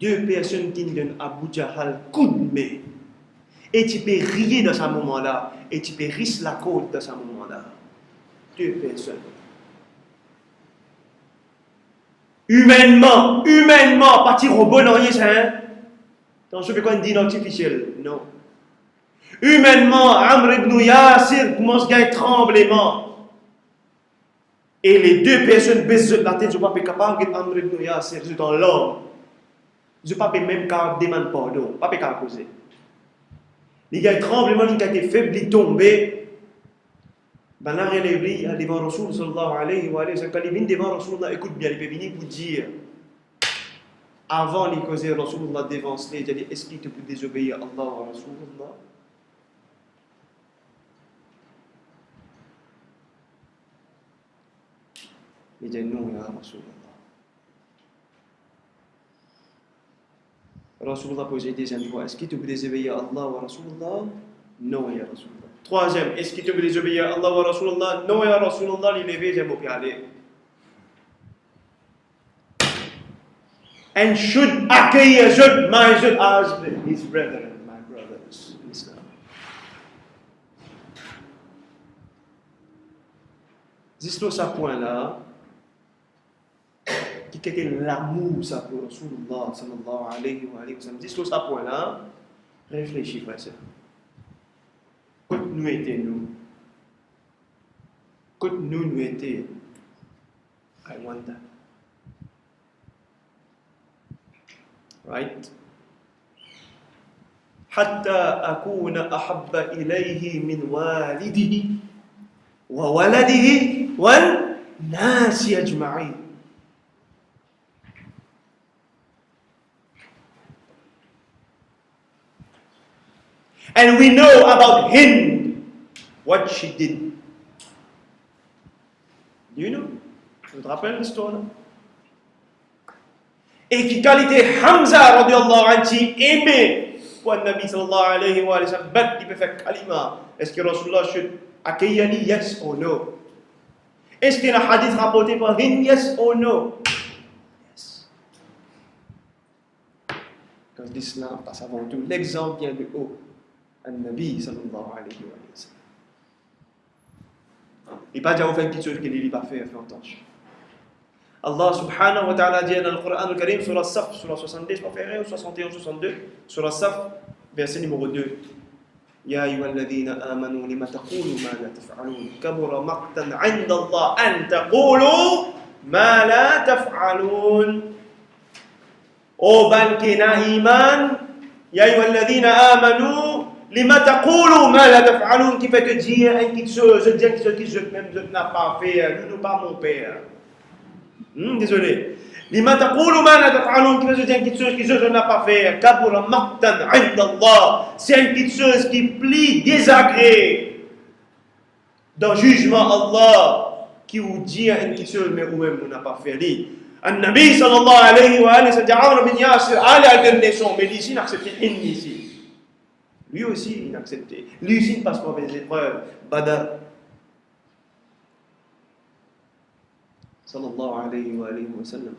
A: Deux personnes qui donnent Abu Jahal coup de main. Et tu peux rire dans ce moment-là. Et tu peux risquer la côte dans ce moment-là. Deux personnes. Humainement, pas de robot, non, rien, je ne peux pas dire artificiel, non. Humainement, Amr ibn Yasir commence à un tremblement. Et les deux personnes baissent la tête, je ne suis pas capable de Amr ibn Yasir, je suis dans l'homme. Je ne suis pas même capable de demander pardon, pas capable de causer. Il y a un tremblement, il a été faible, il est tombé. Ben là, il est devant Rasul sallallahu alayhi wa sallam. Quand il vient devant Rasul, écoute bien, il peut venir pour dire. Avant les causer, Rasulullah dévance les, il a dit, est-ce qu'il te peut désobéir à Allah wa Rasulullah? Il dit non, ya Rasulullah. Rasulullah pose deuxième fois, est-ce qu'il te peut désobéir à Allah wa Rasulullah? Non, ya Rasulullah. Troisième, est-ce qu'il te peut désobéir à Allah wa Rasulullah? Non, ya Rasulullah, il est levé, j'aime au aller. and should accueillir my as his brethren, my brothers in Islam. Jusqu'à ce point-là, qui est l'amour ça pour Rasulullah sallallahu alayhi wa sallam. Jusqu'à ce point-là, réfléchis, frère. Quand nous étions, quand nous étions, I want that. Right? حتى أكون أحب إليه من والده وولده والناس أجمعين. And we know about Hind, what she did. Do you know? Tu te rappelles l'histoire? Et qui qualité Hamza radiallahu anhu aimé pour le Nabi sallallahu alayhi wa sallam, bat il peut faire kalima. Est-ce que Rasulullah should accueillir, yes or no? Est-ce qu'il y a un hadith rapporté par Hind, yes or no? Yes. Because l'islam passe avant tout. L'exemple vient de haut. An-Nabi sallallahu alayhi wa sallam. Il n'est pas déjà fait une petite chose qu'il n'a pas fait, fais attention. Allah subhanahu wa ta'ala dit dans le Coran al-Karim, sur la Saf, sur la 70, pas fait ou 61 62, sur la Saf, verset numéro 2. Ya ayyuhalladhina amanu lima taqulu ma la taf'alun kabura maqtan 'inda Allah an taqulu ma la taf'alun. O ban kina iman, ya ayyuhalladhina amanu lima taqulu ma la taf'alun, qui fait que dire une petite chose, dire quelque chose que je même je n'ai pas fait, nous pas mon père. Désolé. Lima taqulu ma la taf'alun, qui fait que dire une petite chose que je n'ai pas fait, kabura maqtan 'inda Allah, c'est une petite chose qui plie désagré dans le jugement Allah, qui vous dit une petite chose mais vous-même vous n'avez pas fait. An-Nabi sallallahu alayhi wa sallam, Ammar bin Yasir, allez à la nation, mais ici n'acceptez pas ici. Lui aussi, il a accepté. Lui aussi, il passe par des épreuves. Badr. Sallallahu alayhi wa sallam.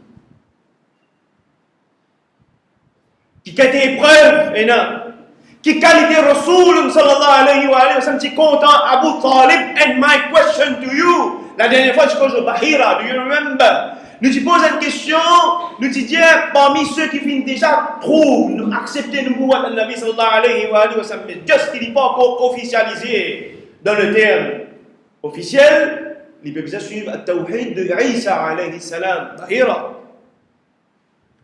A: Qui qualité épreuve, et non. Qui qualité Rasoul, sallallahu alayhi wa sallam, qui content Abu Talib. And my question to you. La dernière fois, je cause Bahira, do you remember? Nous te posons une question, nous te disons, parmi ceux qui finissent déjà trouvent, nous accepter le mot de Nabi sallallahu alayhi wa sallam, mais juste qu'il n'est pas encore officialisé dans le terme officiel, il peut bien suivre le tawhid de Isa alayhi salam, Bahira.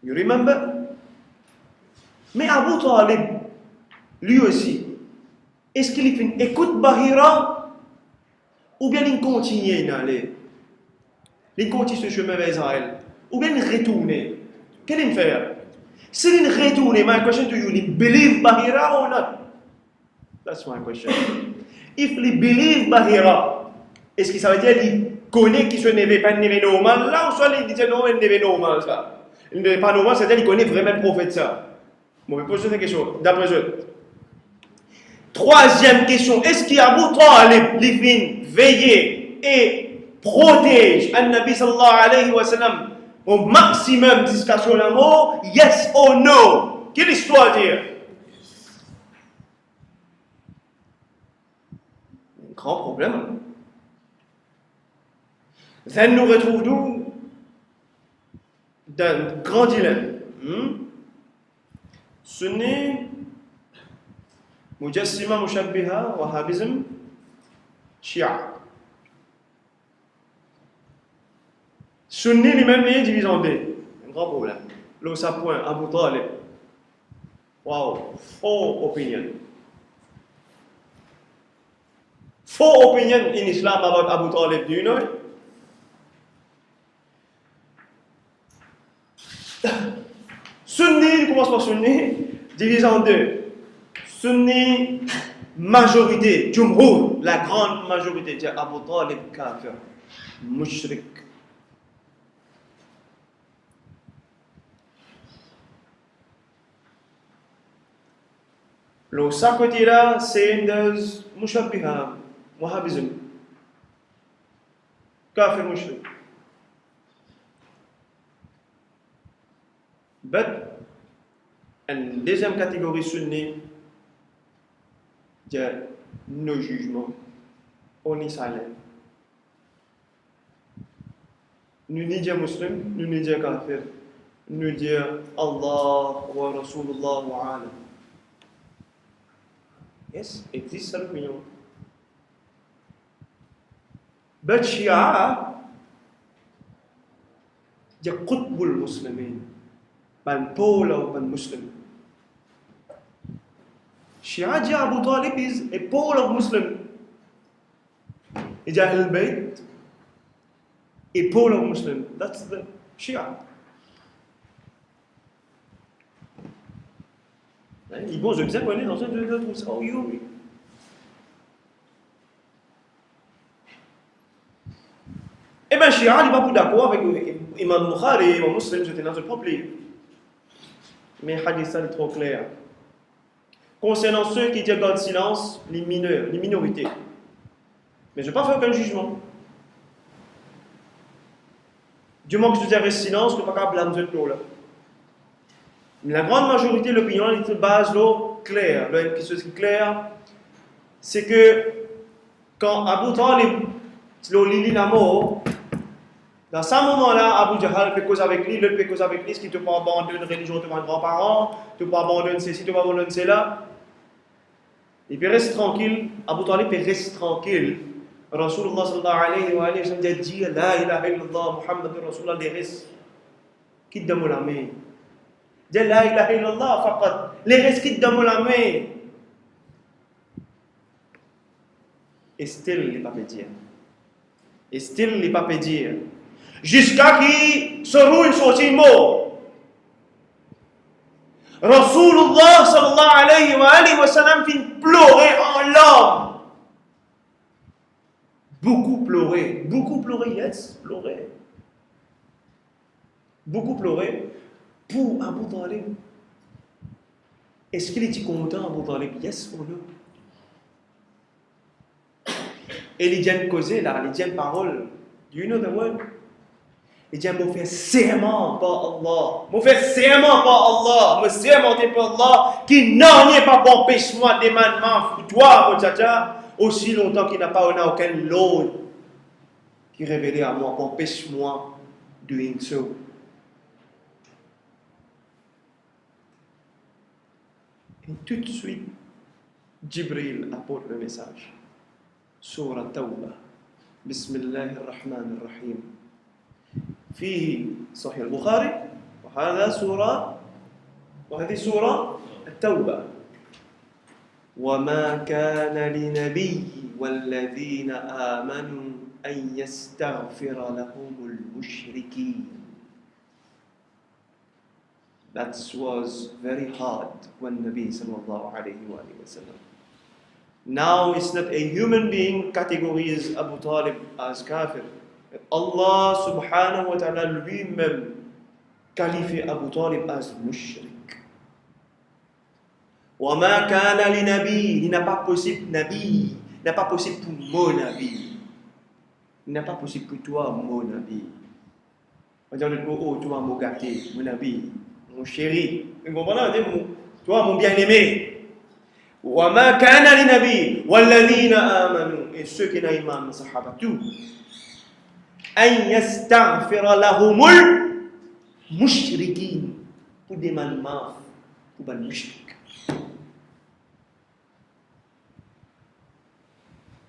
A: You remember? Mais Abu Talib, lui aussi, est-ce qu'il fait écoute Bahira ou bien il continue d'aller? Il continue ce chemin vers Israël. Ou bien il retourne. Qu'est-ce qu'il fait? Si il retourne, my question to you, il believe Bahira or not? That's my question. If he believe Bahira, est-ce que ça veut dire qu'il connaît qu'il n'est pas normal là ou soit il dit non, il n'est pas normal ça? Il n'est pas normal, c'est-à-dire qu'il connaît vraiment le prophète ça. Bon, je vais poser une question, d'après eux. Troisième question, est-ce qu'il y a beaucoup les fins veiller et protège An-Nabi sallallahu alayhi wa sallam au maximum jusqu'à son la mort? Yes or no? Quelle histoire dire? Un grand problème. Then nous retrouvons d'un grand dilemme. Sunni, Mujassima, Mushabbiha, Wahhabism, Shia. Sunni lui-même est divisé en deux. Un grand problème. Là, ça point, Abu Talib. Wow, four opinions. Four opinions in Islam about Abu Talib. Do you know it? Sunni, commence par Sunni, divisé en deux. Sunni, majorité, Jumhur, la grande majorité, dit Abu Talib kafir, mushrik. L'autre côté-là, c'est une mushabbiha, wahhabism. Kafir mushrik. But, une deuxième catégorie sunni, c'est nos jugements. On est silent. Nous ne disons muslim, nous ne disons kafir. Nous disons Allah wa Rasulullah wa alam. Yes, existe l'opinion. But Shia, c'est qutbul muslimin. Ban pôle ou ban muslim. Shia dit Abu Talib is a pole of Muslim. Ija al-Bayt, a pole of Muslim. That's the Shia. Ils vont, je disais, on est dans un de trouve ça, oh yo. Eh bien, Shia, il n'est pas d'accord avec Imam Bukhari, Imam Muslim, j'étais dans un problème. Mais hadith est trop clair. Concernant ceux qui gardent silence, les mineurs, les minorités. Mais je ne vais pas faire aucun jugement. Du moment que je dirais silence, je ne vais pas blâmer ce là. Mais la grande majorité de l'opinion est de base claire. Quelque chose qui est clair, c'est que quand Abu Talib, Lili Namo, dans ce moment-là, Abu Jahal fait cause avec lui, l'autre fait cause avec lui, ce qui te pas abandonner une religion de tes grands-parents, tu ne pas abandonner ceci, tu ne pas abandonner cela. Il peut rester tranquille, Abu Talib peut rester tranquille. Rasulullah sallallahu alayhi wa sallam a dit La ilaha illallah, Muhammad Rasulullah des restes. Quitte de la main. Dit La ilaha illallah, faqat. Les restes quitte de la main. Et still, il n'est pas dire. Et still, il n'est pas dire. Jusqu'à qu'il se roule une sortie mot. Rasulullah sallallahu alayhi wa sallam fit pleurer en larmes. Beaucoup pleurer, yes, pleurer. Beaucoup pleurer pour Abu Talib. Est-ce qu'il était content Abu Talib? Yes ou non? Et les gens causaient là, les gens parole. Do you know the word? Les gens m'ont fait serment par Allah. M'ont fait serment par Allah. Me sermenté par Allah qui n'en est pas empêche-moi des mandements toi, mon tcha, aussi longtemps qu'il n'a pas aucun l'autre qui révélé à moi, empêche-moi de doing so. Et tout de suite, Jibril apporte le message. Surah Tawbah. Bismillahirrahmanirrahim. فيه صحيح البخاري وهذه سورة التوبة وما كان لنبي والذين آمنوا أن يستغفر لهم المشركين. That was very hard when Nabi sallallahu alayhi wa sallam. Now it's not a human being categories Abu Talib as kafir. Allah subhanahu wa ta'ala lui-même qualifie Abu Talib as mushrik. Wa ma kana li nabi, il n'est pas possible nabi, il n'est pas possible pour mon nabi. Il n'est pas possible pour toi mon nabi. On dit oh toi mon gâté, mon nabi, mon chéri. Vous comprenez? Toi mon bien-aimé. Wa ma kana li nabi walladhina amanu, et ceux qui n'ont iman, les sahaba tout. أن يستغفر لهم المشركين pour des malmafs pour les mushriks.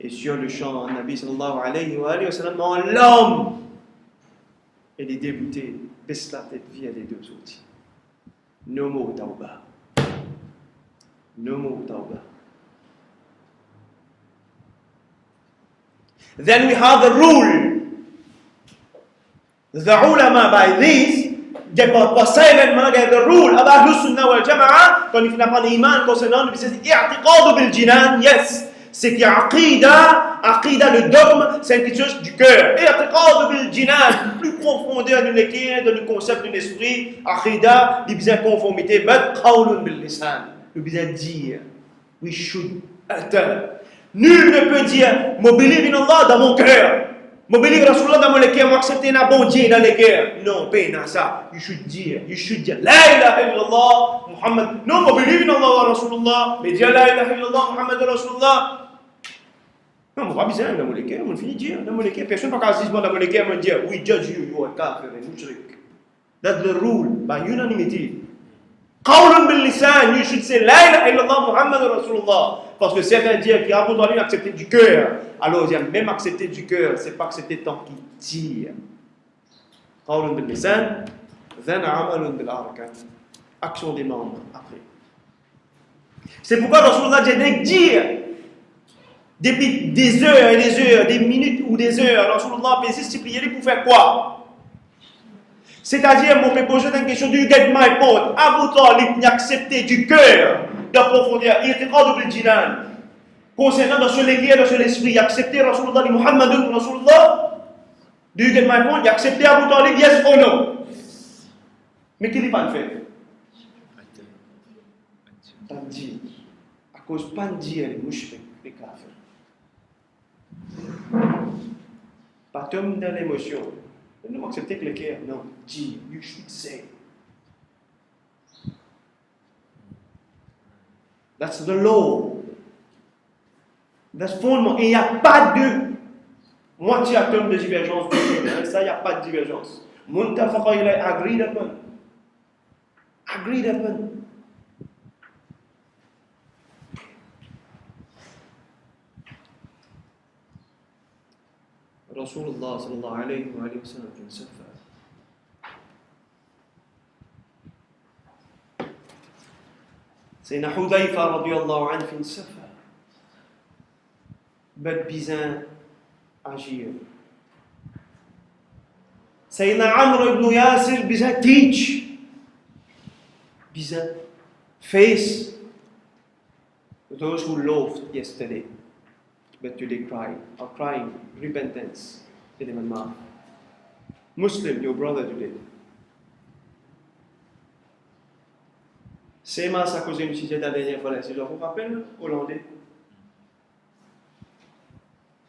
A: Et sur le champ, Nabi sallallahu alayhi wa sallam, l'homme et les débutés baissent la tête via les deux outils. No more tawbah. No more tawbah. Then we have the rule. The ulama by this, they possèdent maintenant the rule of Ahlus Sunnah wal Jama'a, quand il n'a pas d'iman concernant le business, i'tiqad bil jinan, yes, c'est qu'il y a aqida, le dogme, c'est quelque chose du cœur. I'tiqad bil jinan, plus profondeur de l'équilibre, dans le concept de l'esprit, aqida, il besoin de conformité, but qawlun bil lisan, le besoin de dire, we should utter. Nul ne peut dire, je believe in Allah dans mon cœur. Mobilier Rasulullah dans les guerres, accepter un bon Dieu dans les guerres. Non, pas ça. You should dire, La ilaha illallah, Muhammad. Non, mobilier in Allah wa Rasulullah. Mais dire La ilaha illallah, Muhammad wa Rasulullah. Non, on va bien dans les guerres, on finit de dire. Dans les guerres, personne ne peut pas dire dans les guerres, on dit, we judge you, you are kafir and mushrik. That's the rule, by unanimity. قول باللسان, you should say La ilaha illallah, Muhammad wa Rasulullah. Parce que certains disent qu'il a besoin d'accepter du cœur. Alors, il y a même accepter du cœur, c'est pas accepter tant qu'il tire. قول باللسان, then عمل بالأركان. Action des membres, après. C'est pourquoi Rasulullah dit depuis des heures et des heures, des minutes ou des heures, Rasulullah persiste prier pour faire quoi? C'est-à-dire, mon père pose une question, do you get my point? Abu Talib n'a accepté du cœur d'approfondir. Il était hors de Jinan. Concernant dans ce légué, dans ce l'esprit, il a accepté Rasulullah, Muhammad Rasulullah. Do you get my point? Il a accepté Abu Talib, yes or no? Mais qu'il n'est pas fait? Pandi. À cause Pandi, elle est mouchée, les kafirs. Pas tomber dans l'émotion. Ne m'acceptez que le cœur. Non. Dis, you should say. That's the law. That's fondement. Et il n'y a pas de moitié atome de divergence. Ça, il n'y a pas de divergence. Muntafaqa ilay agreed upon. Agreed upon. Rasulullah sallallahu alayhi wa sallam في السفر سيدنا حذيفة رضي الله عنه في السفر بد بيزان عجيب سيدنا عمرو بن ياسر بيزان teach بيزان face those who loved yesterday but today are crying repentance in the mouth. Muslim, your brother today. C'est ma sa cause de sujet la dernière fois là. Si je vous rappelle, hollandais.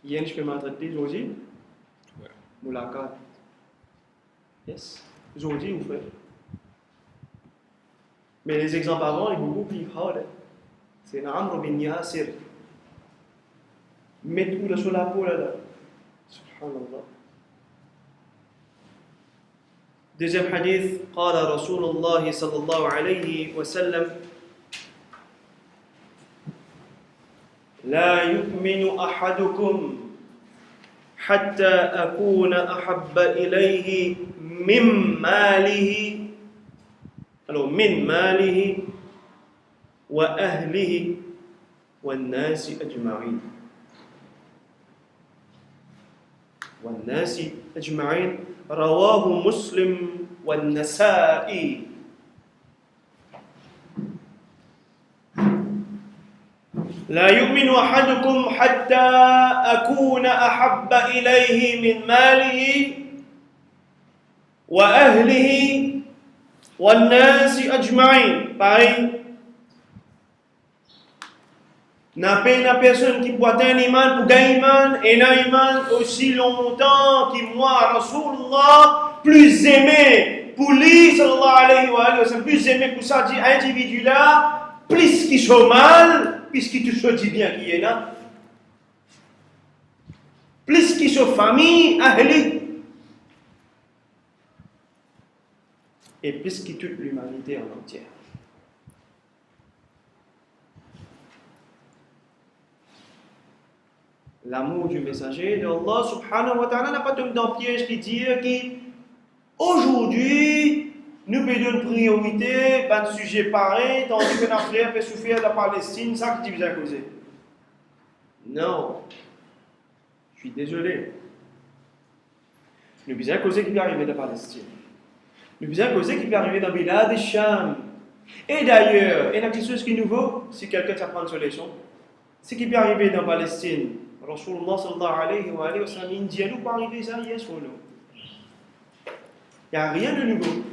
A: Hier, je peux m'entretenir aujourd'hui. Moulaka. Yes. Aujourd'hui, vous faites. Mais les exemples avant, ils sont beaucoup plus hard. C'est Amr bin Yasir. Mettez-vous sur la peau là. Subhanallah. Deuxième hadith, قال رسول الله صلى الله عليه وسلم لا يؤمن أحدكم حتى أكون أحب إليه من ماله من ماله وأهله والناس أجمعين والناس أجمعين رواه مسلم والنسائي. لا يؤمن أحدكم حتى أكون أحب إليه من ماله وأهله والناس أجمعين. Pareil. N'a pas une personne qui peut atteindre l'iman pour gagner l'iman et n'a iman aussi longtemps que moi, Rasulullah, plus aimé pour lui, sallallahu alayhi wa sallam, plus aimé pour ça dit individu là, plus qu'il soit mal, plus qu'il te soit dit bien qu'il est là, plus qu'il soit famille, ahli, et plus qu'il toute l'humanité en entière. L'amour du messager de Allah subhanahu wa ta'ala n'a pas tombé dans le piège qui dit qu'aujourd'hui, nous payons une priorité, pas de sujet pareil, tandis que notre frère peut souffrir de la Palestine, ça qui divise à causer. Non. Je suis désolé. Nous besoin causer qui peut arriver de la Palestine. Nous besoin causer qui peut arriver dans Bilad et Sham. Et d'ailleurs, il y a quelque chose qui est nouveau, si quelqu'un s'apprend une solution, c'est qui peut arriver dans la Palestine. Rasulullah sallallahu alayhi wa sallam, il dit nous pas arriver ça, yes ou non. Il n'y a rien de nouveau.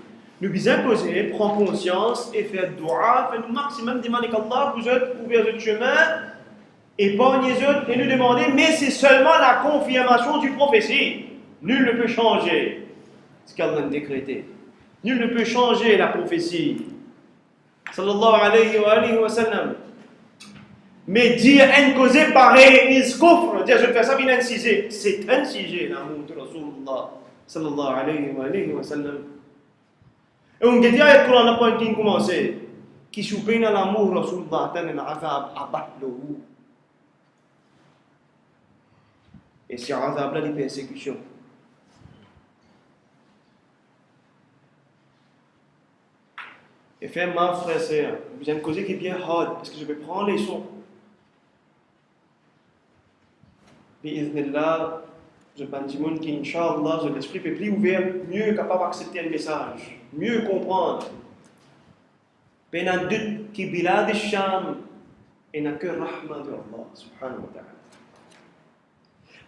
A: Nous besoin poser, prendre conscience et faire dua, faire le maximum, demander qu'Allah vous êtes ouvert le chemin épargnez-eux et nous demandez, mais c'est seulement la confirmation du prophétie. Nul ne peut changer ce qu'Allah a décrété. Nul ne peut changer la prophétie. Sallallahu alayhi wa sallam. Mais dire une cause pareille, is kufr, dire je fais ça bien incisé, c'est incisé l'amour de Rasulullah sallallahu alayhi wa sallam. Et on dit ayat Quran n'a pas été commencé, qui soupène l'amour de Rasulullah tan en azab abat lahu. Et c'est azab là de persécution. Et faire ma frère et sœur, vous avez une cause qui est bien hard, parce que je vais prendre les sons. Bi'idhnillah, je pense que Inch'Allah, l'esprit est plus ouvert, mieux capable d'accepter un message, mieux comprendre. Mais un doute qui bilad al-Sham, et n'a que rahma de Allah, subhanahu wa ta'ala.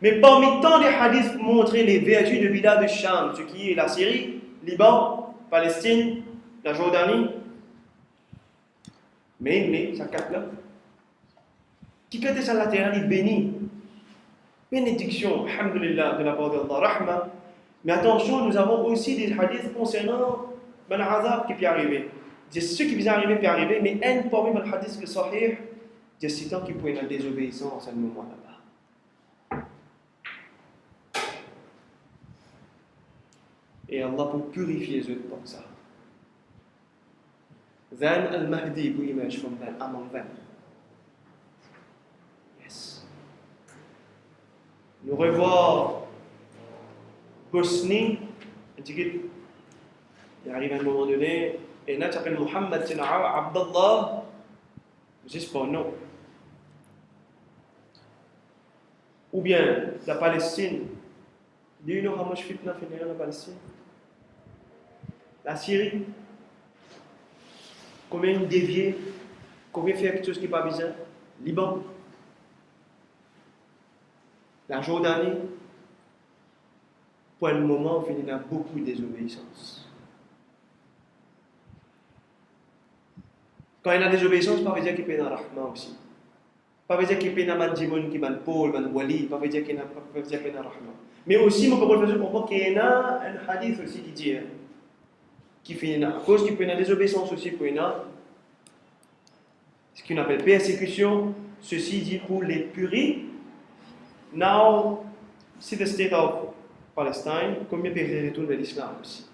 A: Mais parmi tant de hadiths pour montrer les vertus de bilad al-Sham, ce qui est la Syrie, Liban, Palestine, la Jordanie, mais ça capte là. Qui crée ça la terre, il bénit. Bénédiction, alhamdulillah, de la part d'Allah, rahma. Mais attention, nous avons aussi des hadiths concernant le azab qui peut arriver. Ce qui peut arriver peut arriver, mais un parmi les hadiths le sahih, des citants qui pourraient être la désobéissance à ce moment là-bas. Et Allah pour purifier eux comme ça. Zan al-Mahdi pour image comme ça, among them. Nous revoir Bosnie, il arrive à un moment donné, et là, il s'appelle Mohammed Abdallah, juste pour nous. Ou bien la Palestine. Do you know how much fitna fait la Palestine? La Syrie. Combien dévier? Combien faire quelque chose qui n'est pas bizarre? Liban. La Jordanie, pour le moment, il y a beaucoup de désobéissance. Quand il y a des désobéissance, pas veut dire qu'il y a un rahma aussi. Pas veut dire qu'il y a un mandjimoun qui est un Paul, un wali, pas veut dire qu'il y a un rahma. Mais aussi, mon papa fait comprendre qu'il y a un hadith aussi qui dit, qui fait à cause qu'il y a une désobéissance aussi, pour ce qu'on appelle persécution, ceci dit pour les puris. Now, see the state of Palestine, combien de personnes retournent vers l'islam aussi?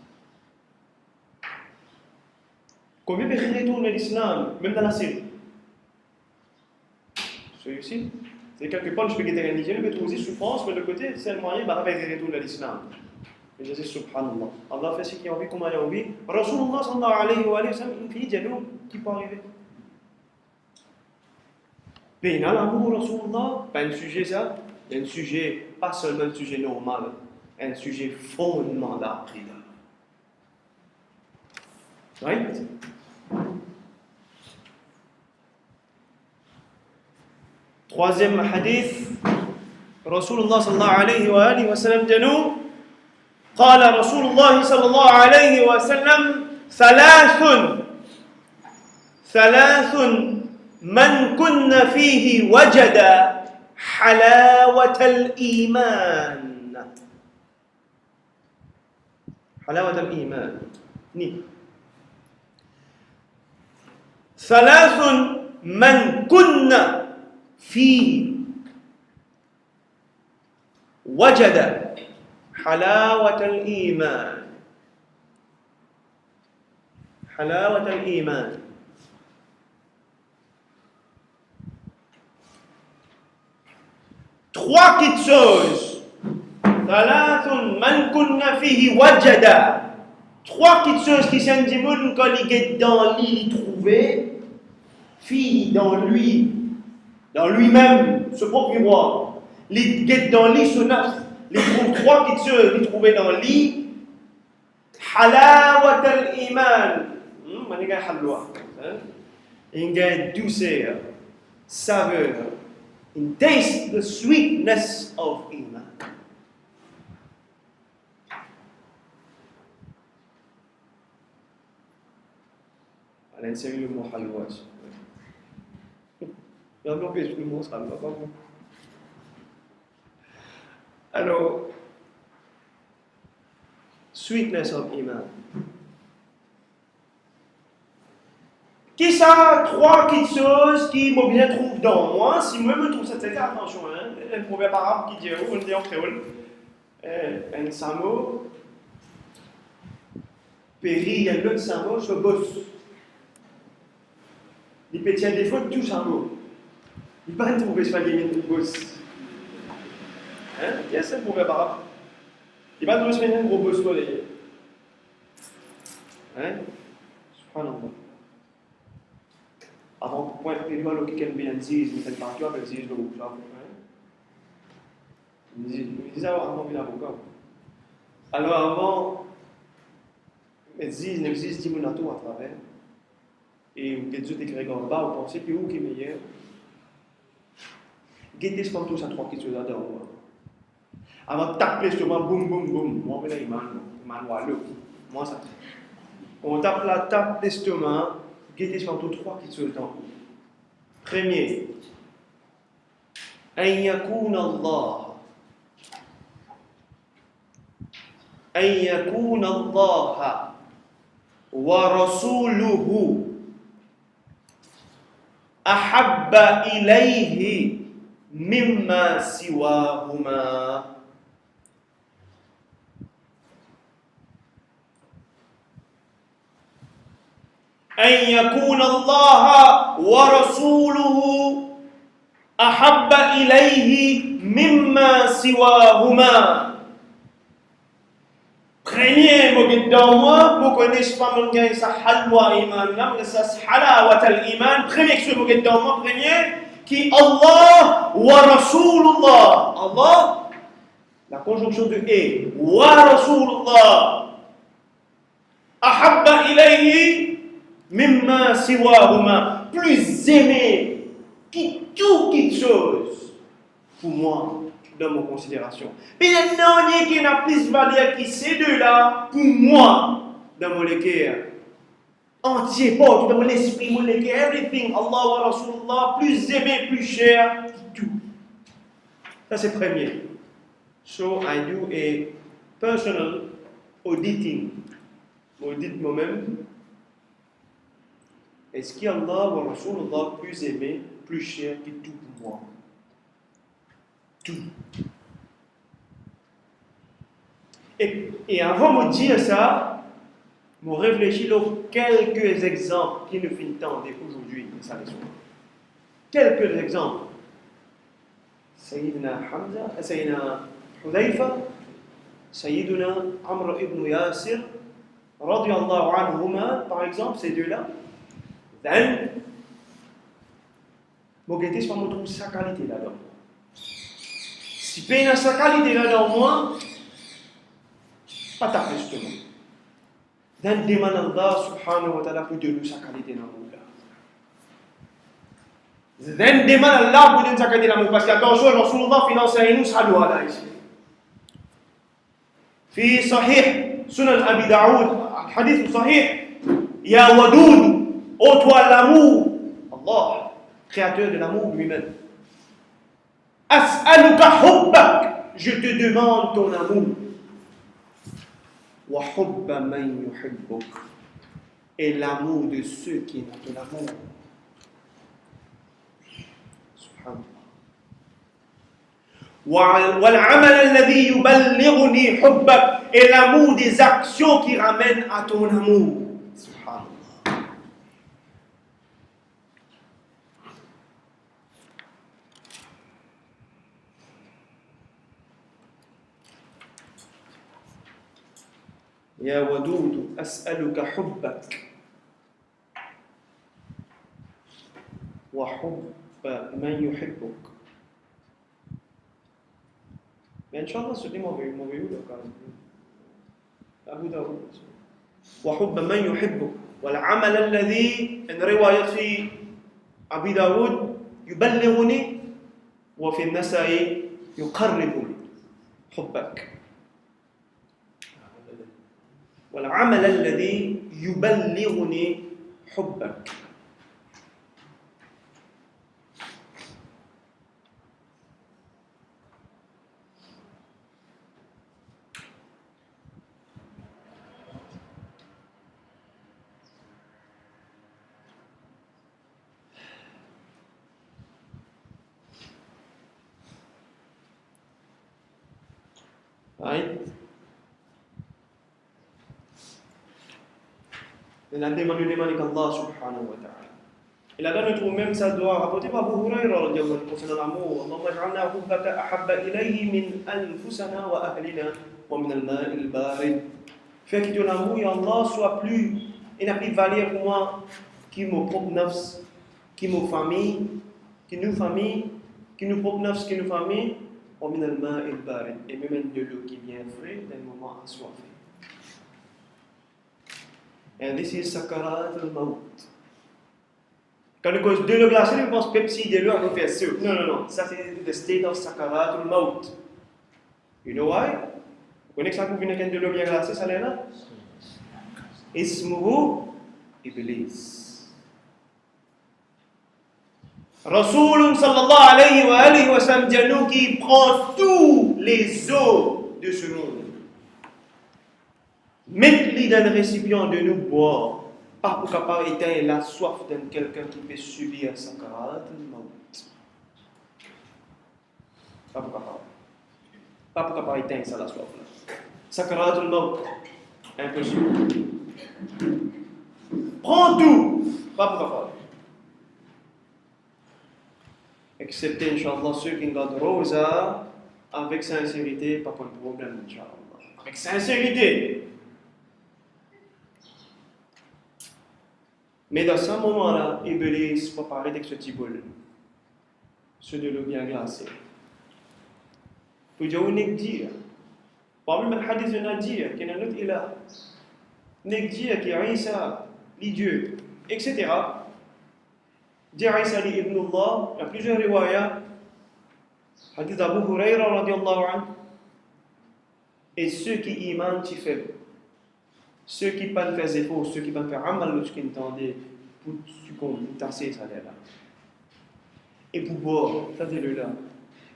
A: Combien de personnes retournent vers l'islam, même dans la Syrie? Celui-ci, c'est quelque part, je peux guetter religieux, je peux trouver souffrance, mais de l'autre côté, c'est le moyen de retourner vers l'islam. Et je dis subhanallah. Allah fait ce qu'il a envie, comme il a envie. Rasulullah sallallahu alayhi wa sallam, il fait des dialogues qui peuvent arriver. Mais dans l'amour, Rasulullah, pas un sujet ça. Un sujet, pas seulement un sujet normal, un sujet fondamental. Right? Troisième hadith, Rasulullah sallallahu alayhi wa sallam dit nous, قال رسول الله صلى الله عليه وسلم ثلاث من كن فيه وجد حلاوة الإيمان. حلاوة الإيمان. ثلاث من كن فيه وجد حلاوة الإيمان. حلاوة الإيمان. Trois petites choses. Trois petites choses qui sont dit quand il est dans lui, il trouvait, fille dans lui-même, ce propre miroir. Il est dans lui, son nafs. Il trouve trois petites choses qu'il trouvait dans lui. Halawat al-iman. Il y a halwa. Il y a douceur, saveur. And taste the sweetness of Iman. Elle a enseigné le mot halwa. l'empêche de nous, ça ne va pas vous. Alors, sweetness of Iman. Qui ça, trois petites choses qui me bien trouve dans moi, si moi me trouve cette attention, hein, un proverbe arabe qui dit, on le dit en créole, un samo, péri, il y a l'autre samo, je bosse. Il peut tirer des fautes, tout samo. Il ne peut pas trouver ce qu'il y bosse. Hein, qu'est-ce que c'est un proverbe arabe? Il va trouver ce qu'il y a un gros boss, toi, d'ailleurs. Hein? Subhanallah. Avant de pointer le doigt, quelqu'un bien dit, il fait partout, il dit, je dois vous faire. Il disait avant de l'avocat. Alors avant, il dit 10 minutes à travers. Et vous avez dit écrit en bas, vous pensez que où qui est meilleur? Guettez ce tout ça trois questions là-dedans. Avant de taper justement, boum, boum, boum. Moi, je vais moi, ça. On tape la table d'estomac, guettez ce tout trois questions là-dedans. Premier, أن يكون الله ورسوله أحب إليه مما سواهما. أن يكون الله ورسوله أحب إليه مما سواهما. Premier mot dans moi, vous connaissez pas mon gars, ça halwa iman, mais ça halawat al-iman. Premier que ce mot dans moi, premier, qui Allah wa Rasulullah. Allah, la conjonction de et, wa Rasulullah. Ahabba ilayhi mimma siwahuma. Plus aimé qui toute chose pour moi. Dans mon considération. Mais il y a un qui n'a plus valeur que ces deux-là, pour moi, dans mon cœur. Entier, pas dans mon esprit, mon cœur, everything, Allah wa Rasulullah, plus aimé, plus cher, tout. Ça c'est premier. So I do a personal auditing. Audit moi-même. Est-ce qu'Allah wa Rasulullah plus aimé, plus cher que tout pour moi? Tout. Et avant de dire ça, je réfléchis à quelques exemples qui nous finissent aujourd'hui. Quelques exemples. Sayyidina Hamza, Sayyidina Hudayfa, Sayyidina Amr ibn Yasir, radiyallahu anhuma, par exemple, ces deux-là. Then, je vais vous trouver sa qualité là-dedans. Si il y a sa qualité là dans moi, pas ta justement. Dan demande Allah subhanahu wa ta'ala pour donner sa qualité dans moi. Dan demande Allah pour donner sa qualité dans moi. Parce qu'attention, Rasulullah finance nous salut Allah ici. في صحيح سنن أبي داود حديث صحيح يا ودود ô toi l'amour Allah créateur de l'amour lui-même as'aluka hubbak, je te demande ton amour. Wa hubba man yuhibbuk, et l'amour de ceux qui ont ton amour. Subhanallah. Wal amal alladhi yuballighuni hubbak, et l'amour des actions qui ramènent à ton amour. Subhanallah. يا ودود أسألك حبك وحب من يحبك. Mais Inch'Allah, ce dit mauvais le cas. Abu Daoud. وحب من يحبك والعمل الذي إن رواية في أبي داود يبلغني وفي النسائي يقربني حبك. والعمل الذي يبلغني حبك. Right? Et la demande qu'Allah subhanahu wa ta'ala. Et là-dedans, nous trouvons même ça doit rapporter par Abu Hurairah concernant l'amour. Allahumma ja'alna hubbaka ahabba ilayhi min anfusana wa ahlina wa min al-ma'i al-barid. Fais que ton amour et Allah soit plus, et n'a plus valeur pour moi, qui mon propre nafs, qui mon famille, qui nous famille, qui nous propre nafs, qui nous famille, wa min al-ma'i al-barid. Et même de l'eau qui vient frais d'un moment assoiffé. And this is sakarat al-maut. Quand on cause de l'eau glacée, on pense Pepsi, de l'eau, on fait ça. Non. Ça, c'est the state of sakarat al-maut. You know why? Vous connaissez ça pour venir avec de l'eau bien glacée, ça l'est là? Ismuhu Iblis. Rasoul sallallahu alayhi wa sallam dit à nous qui prend tous les eaux de ce monde. Mettez-les dans le récipient de nous boire, pas pour capable éteindre la soif de quelqu'un qui peut subir sakarat al-maut. Pas pour capable. Pas pour capable éteindre ça la soif là. Sakarat al-maut. Impossible. Prends tout, pas pour capable. Excepté, Inch'Allah, ceux qui gardent rosa avec sincérité, pas pour le problème, Inch'Allah. Avec sincérité. Mais dans ce moment-là, Iblis va parler avec ce petit bol, ce de l'eau bien glacée. Pour dire, on est dire. Parmi les hadiths, on a dit qu'il y a un autre ilah. On est dire qu'il y a Isa, Dieu, etc. Dire Isa, Ibn Allah, il y a plusieurs riwayas. Hadith d'Abu Hurairah, radiallahu anhu. Et ceux qui iman, qui faibles. Ceux qui ne peuvent pas faire efforts, ceux qui ne peuvent pas faire amal lorsqu'ils entendent pour succomber, pour tasser, ça là. Et pour boire, ça c'est le là.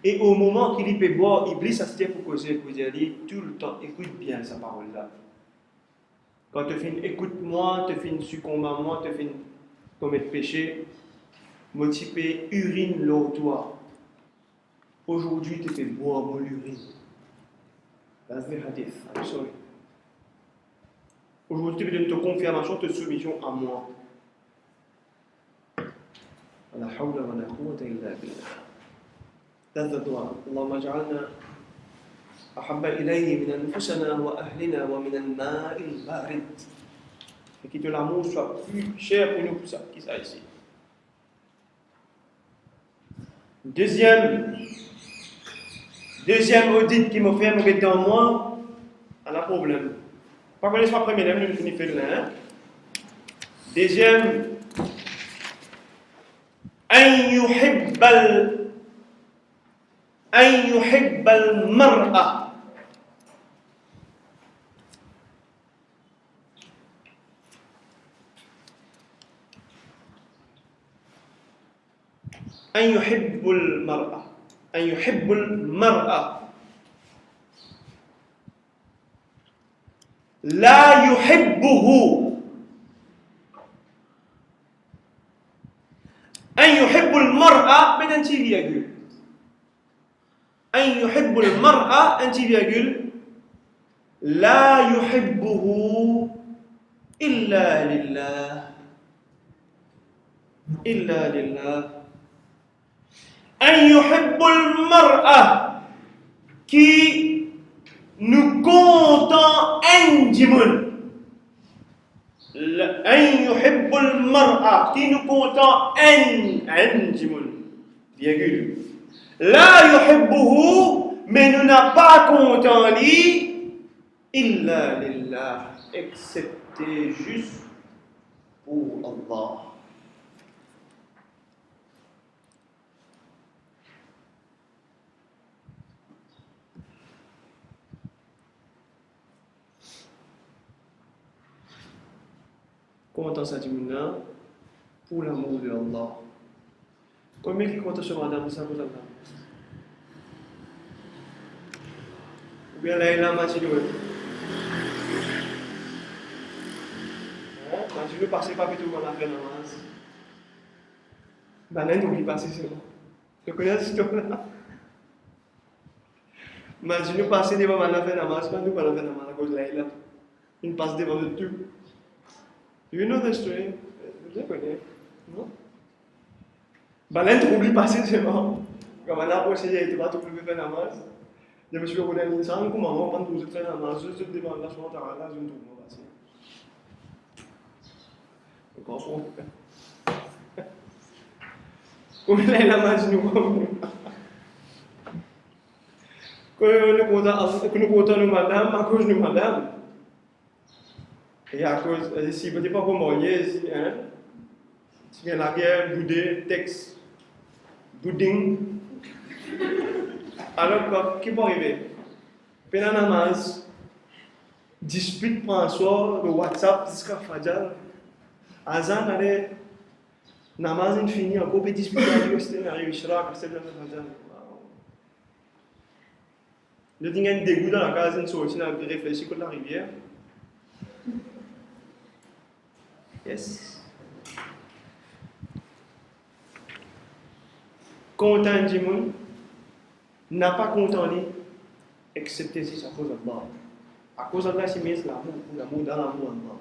A: Et au moment qu'il peut boire, Iblis a se pour causer, pour dire tout le temps, écoute bien sa parole là. Quand tu finis, écoute-moi, tu finis succomber à moi, tu finis commettre péché, motivé, urine l'eau toi. Aujourd'hui, tu fais boire mon urine. That's the hadith. I'm sorry. Aujourd'hui, tu veux te confirmation, te soumission à moi. La hawla wa la quwwata illa billah. That's the dua. Allahumma ja'alna ahabba ilayhi min anfusana wa ahlina wa min al-ma'i al-barid. Et que l'amour soit plus cher pour nous que ça, qui ça ici. Deuxième audit qui me fait me dans moi, elle a un problème. Pas qu'on laisse pas premier lèvre, nous finissons le là. Deuxième, أن يحب المرأة. أن يحب المرأة. لا يحبه. أن يحب المرأة من أنتي virgule. أن يحب المرأة أنتي virgule. لا يحبه إلا لله. إلا لله. أن يحب المرأة qui nous comptons injimun. أن يحب المرأة qui nous comptons injimun. Virgule. لا يحبه mais nous n'a pas comptant lui إلا لله excepté juste pour Allah. Comment ça dit maintenant? Pour l'amour de Allah. Combien qui compte sur madame ça vous avez? Ou bien là il a matiné. Matiné passer pas tout on a fait namaz. Banane oublie passer c'est bon. Tu connais cette histoire là? Imaginez passer devant la fin namaz, quand nous parlons de namaz à cause de là. Il passe devant le tout. You know the story? Vous la connaissez? Non? Balen trouble passer devant. Quand on a approché, il n'était pas tout le faire namaz. Je me suis dit, comment on va prendre tout faire namaz, je demande la chose à la je ne trouve pas passer. Vous comprenez? Comment il a imaginé nous? Quand nous comptons nous madame, à cause de madame. Et à cause, si vous n'êtes pas pour mourir, si il y a la guerre, boudé, texte, bouding. Alors, qui peut arriver? Pendant la namaz, dispute prend soi, le WhatsApp, jusqu'à Fajal. Azan, allez, namaz infini, encore peut disputer avec le arrive, Ishraq, c'est le Fajal. Le ding est dégoût dans la case, une sortie, on a réfléchi contre la rivière. Yes. Content du monde n'a pas content lui, excepté si c'est à cause de Allah. À cause de Allah, c'est mis l'amour dans l'amour Allah.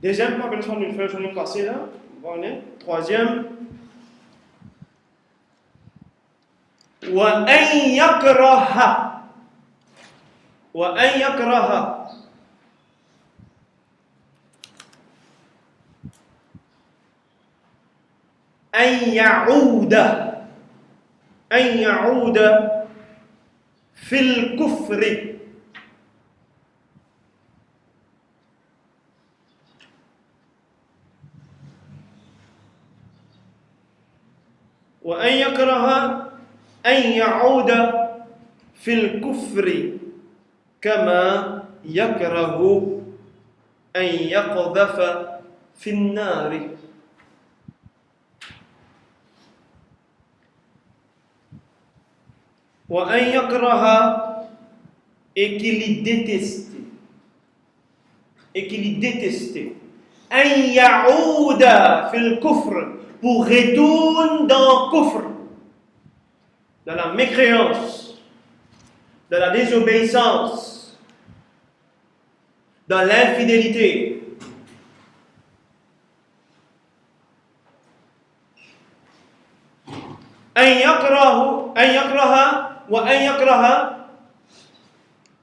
A: Deuxième point que nous sommes faire, je vais passer là. Bon, troisième. وأن يكره أن يعود في الكفر وأن يكره أن يعود في الكفر كما يكره أن يقذف في النار وأن يكره et qu'il déteste أن يعود في الكفر pour retourner dans le kufr, dans la mécréance, dans la désobéissance, dans l'infidélité. أن يكره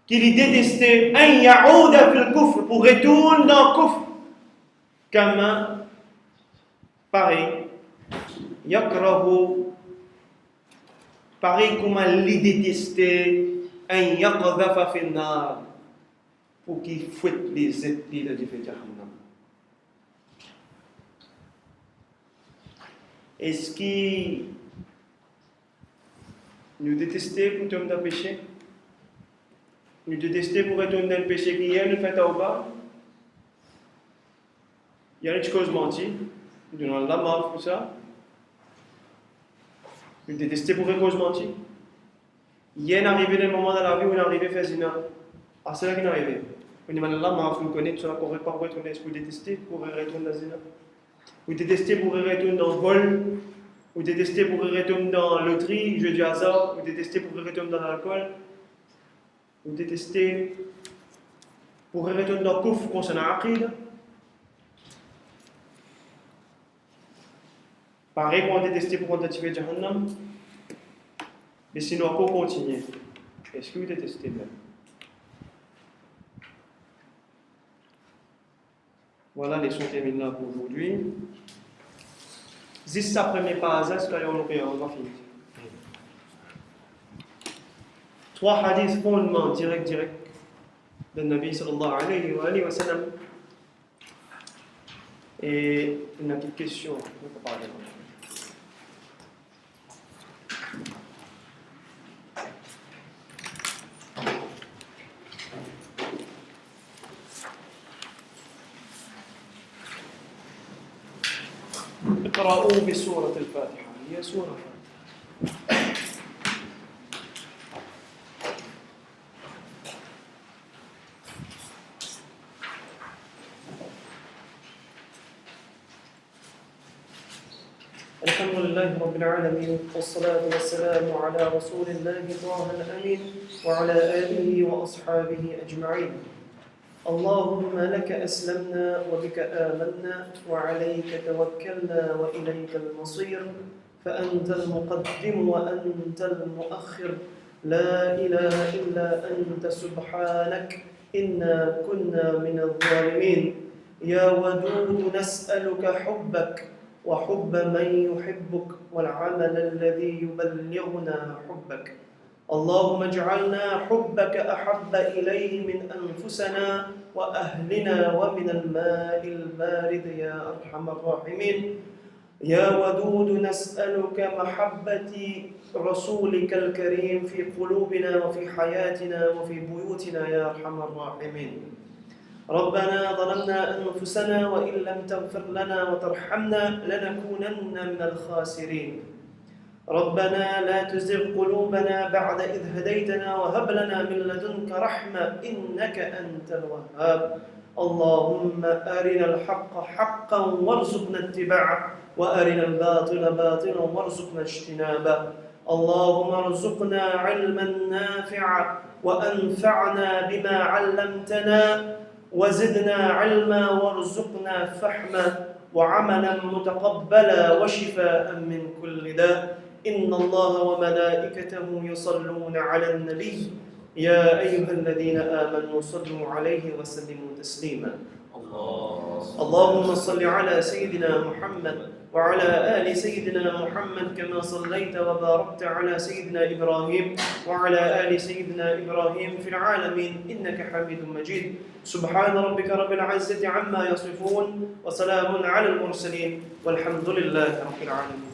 A: qu'il détestait أن يعود في الكفر pour retourner dans le kufr كما pareil يكره pareil comme il détestait أن يقذف في النار pour qu'il fouette les êtres de feu Jahannam. Est-ce que nous détestons pour tomber dans le péché? Nous détestons pour retourner dans le péché qui est, nous faisons au bas? Il y a une chose mentie, nous donnons la mort pour ça. Nous détestons pour une cause mentie. Il y a arrivé le moment dans la vie où on est arrivé à faire zina. Ah, c'est là qu'il est arrivé. On dit, la mort, vous connaissez, tu ne pourrais pas retourner. Est-ce que vous détestez pour retourner dans zina? Vous détestez pour retourner dans le vol? Vous détestez pour retourner dans la loterie, jeu du hasard? Vous détestez pour retourner dans l'alcool? Vous détestez pour retourner dans le coffre concernant l'aqid? Pareil qu'on détesté pour contacter Jahannam. Mais sinon, encore continuer. Est-ce que vous détestez même? Voilà, les leçons terminent là pour aujourd'hui. Juste sa première page, c'est qu'on va finir. 3 hadiths fondements direct de Nabi sallallahu alayhi wa sallam. Et une petite question, on peut parler. اقرأوا بسورة الفاتحة هي سورة
B: الحمد لله رب العالمين والصلاة والسلام على رسول الله طه الأمين وعلى آله وأصحابه أجمعين. اللهم لك أسلمنا وبك آمنا وعليك توكلنا وإليك المصير، فأنت المقدم وأنت المؤخر، لا إله إلا أنت سبحانك إنا كنا من الظالمين. يا ودود نسألك حبك وحب من يحبك والعمل الذي يبلغنا حبك. اللهم اجعلنا حبك أحب إليه من أنفسنا وأهلنا ومن الماء البارد يا أرحم الراحمين. يا ودود نسألك محبة رسولك الكريم في قلوبنا وفي حياتنا وفي بيوتنا يا أرحم الراحمين. ربنا ظلمنا أنفسنا وإن لم تغفر لنا وترحمنا لنكونن من الخاسرين. ربنا لا تزغ قلوبنا بعد إذ هديتنا وهب لنا من لدنك رحمة إنك أنت الوهاب. اللهم أرنا الحق حقا وارزقنا اتباعه وأرنا الباطل باطلا وارزقنا اجتنابه. اللهم ارزقنا علما نافعا وأنفعنا بما علمتنا وزدنا علما وارزقنا فحما وعملا متقبلا وشفاء من كل داء. إن الله وملائكته يصلون على النبي يا أيها الذين آمنوا صلوا عليه وسلموا تسليما. اللهم صل على سيدنا محمد وعلى آل سيدنا محمد كما صليت وباركت على سيدنا إبراهيم وعلى آل سيدنا إبراهيم في العالمين إنك حميد مجيد. سبحان ربك رب العزة عما يصفون وسلام على المرسلين والحمد لله رب العالمين.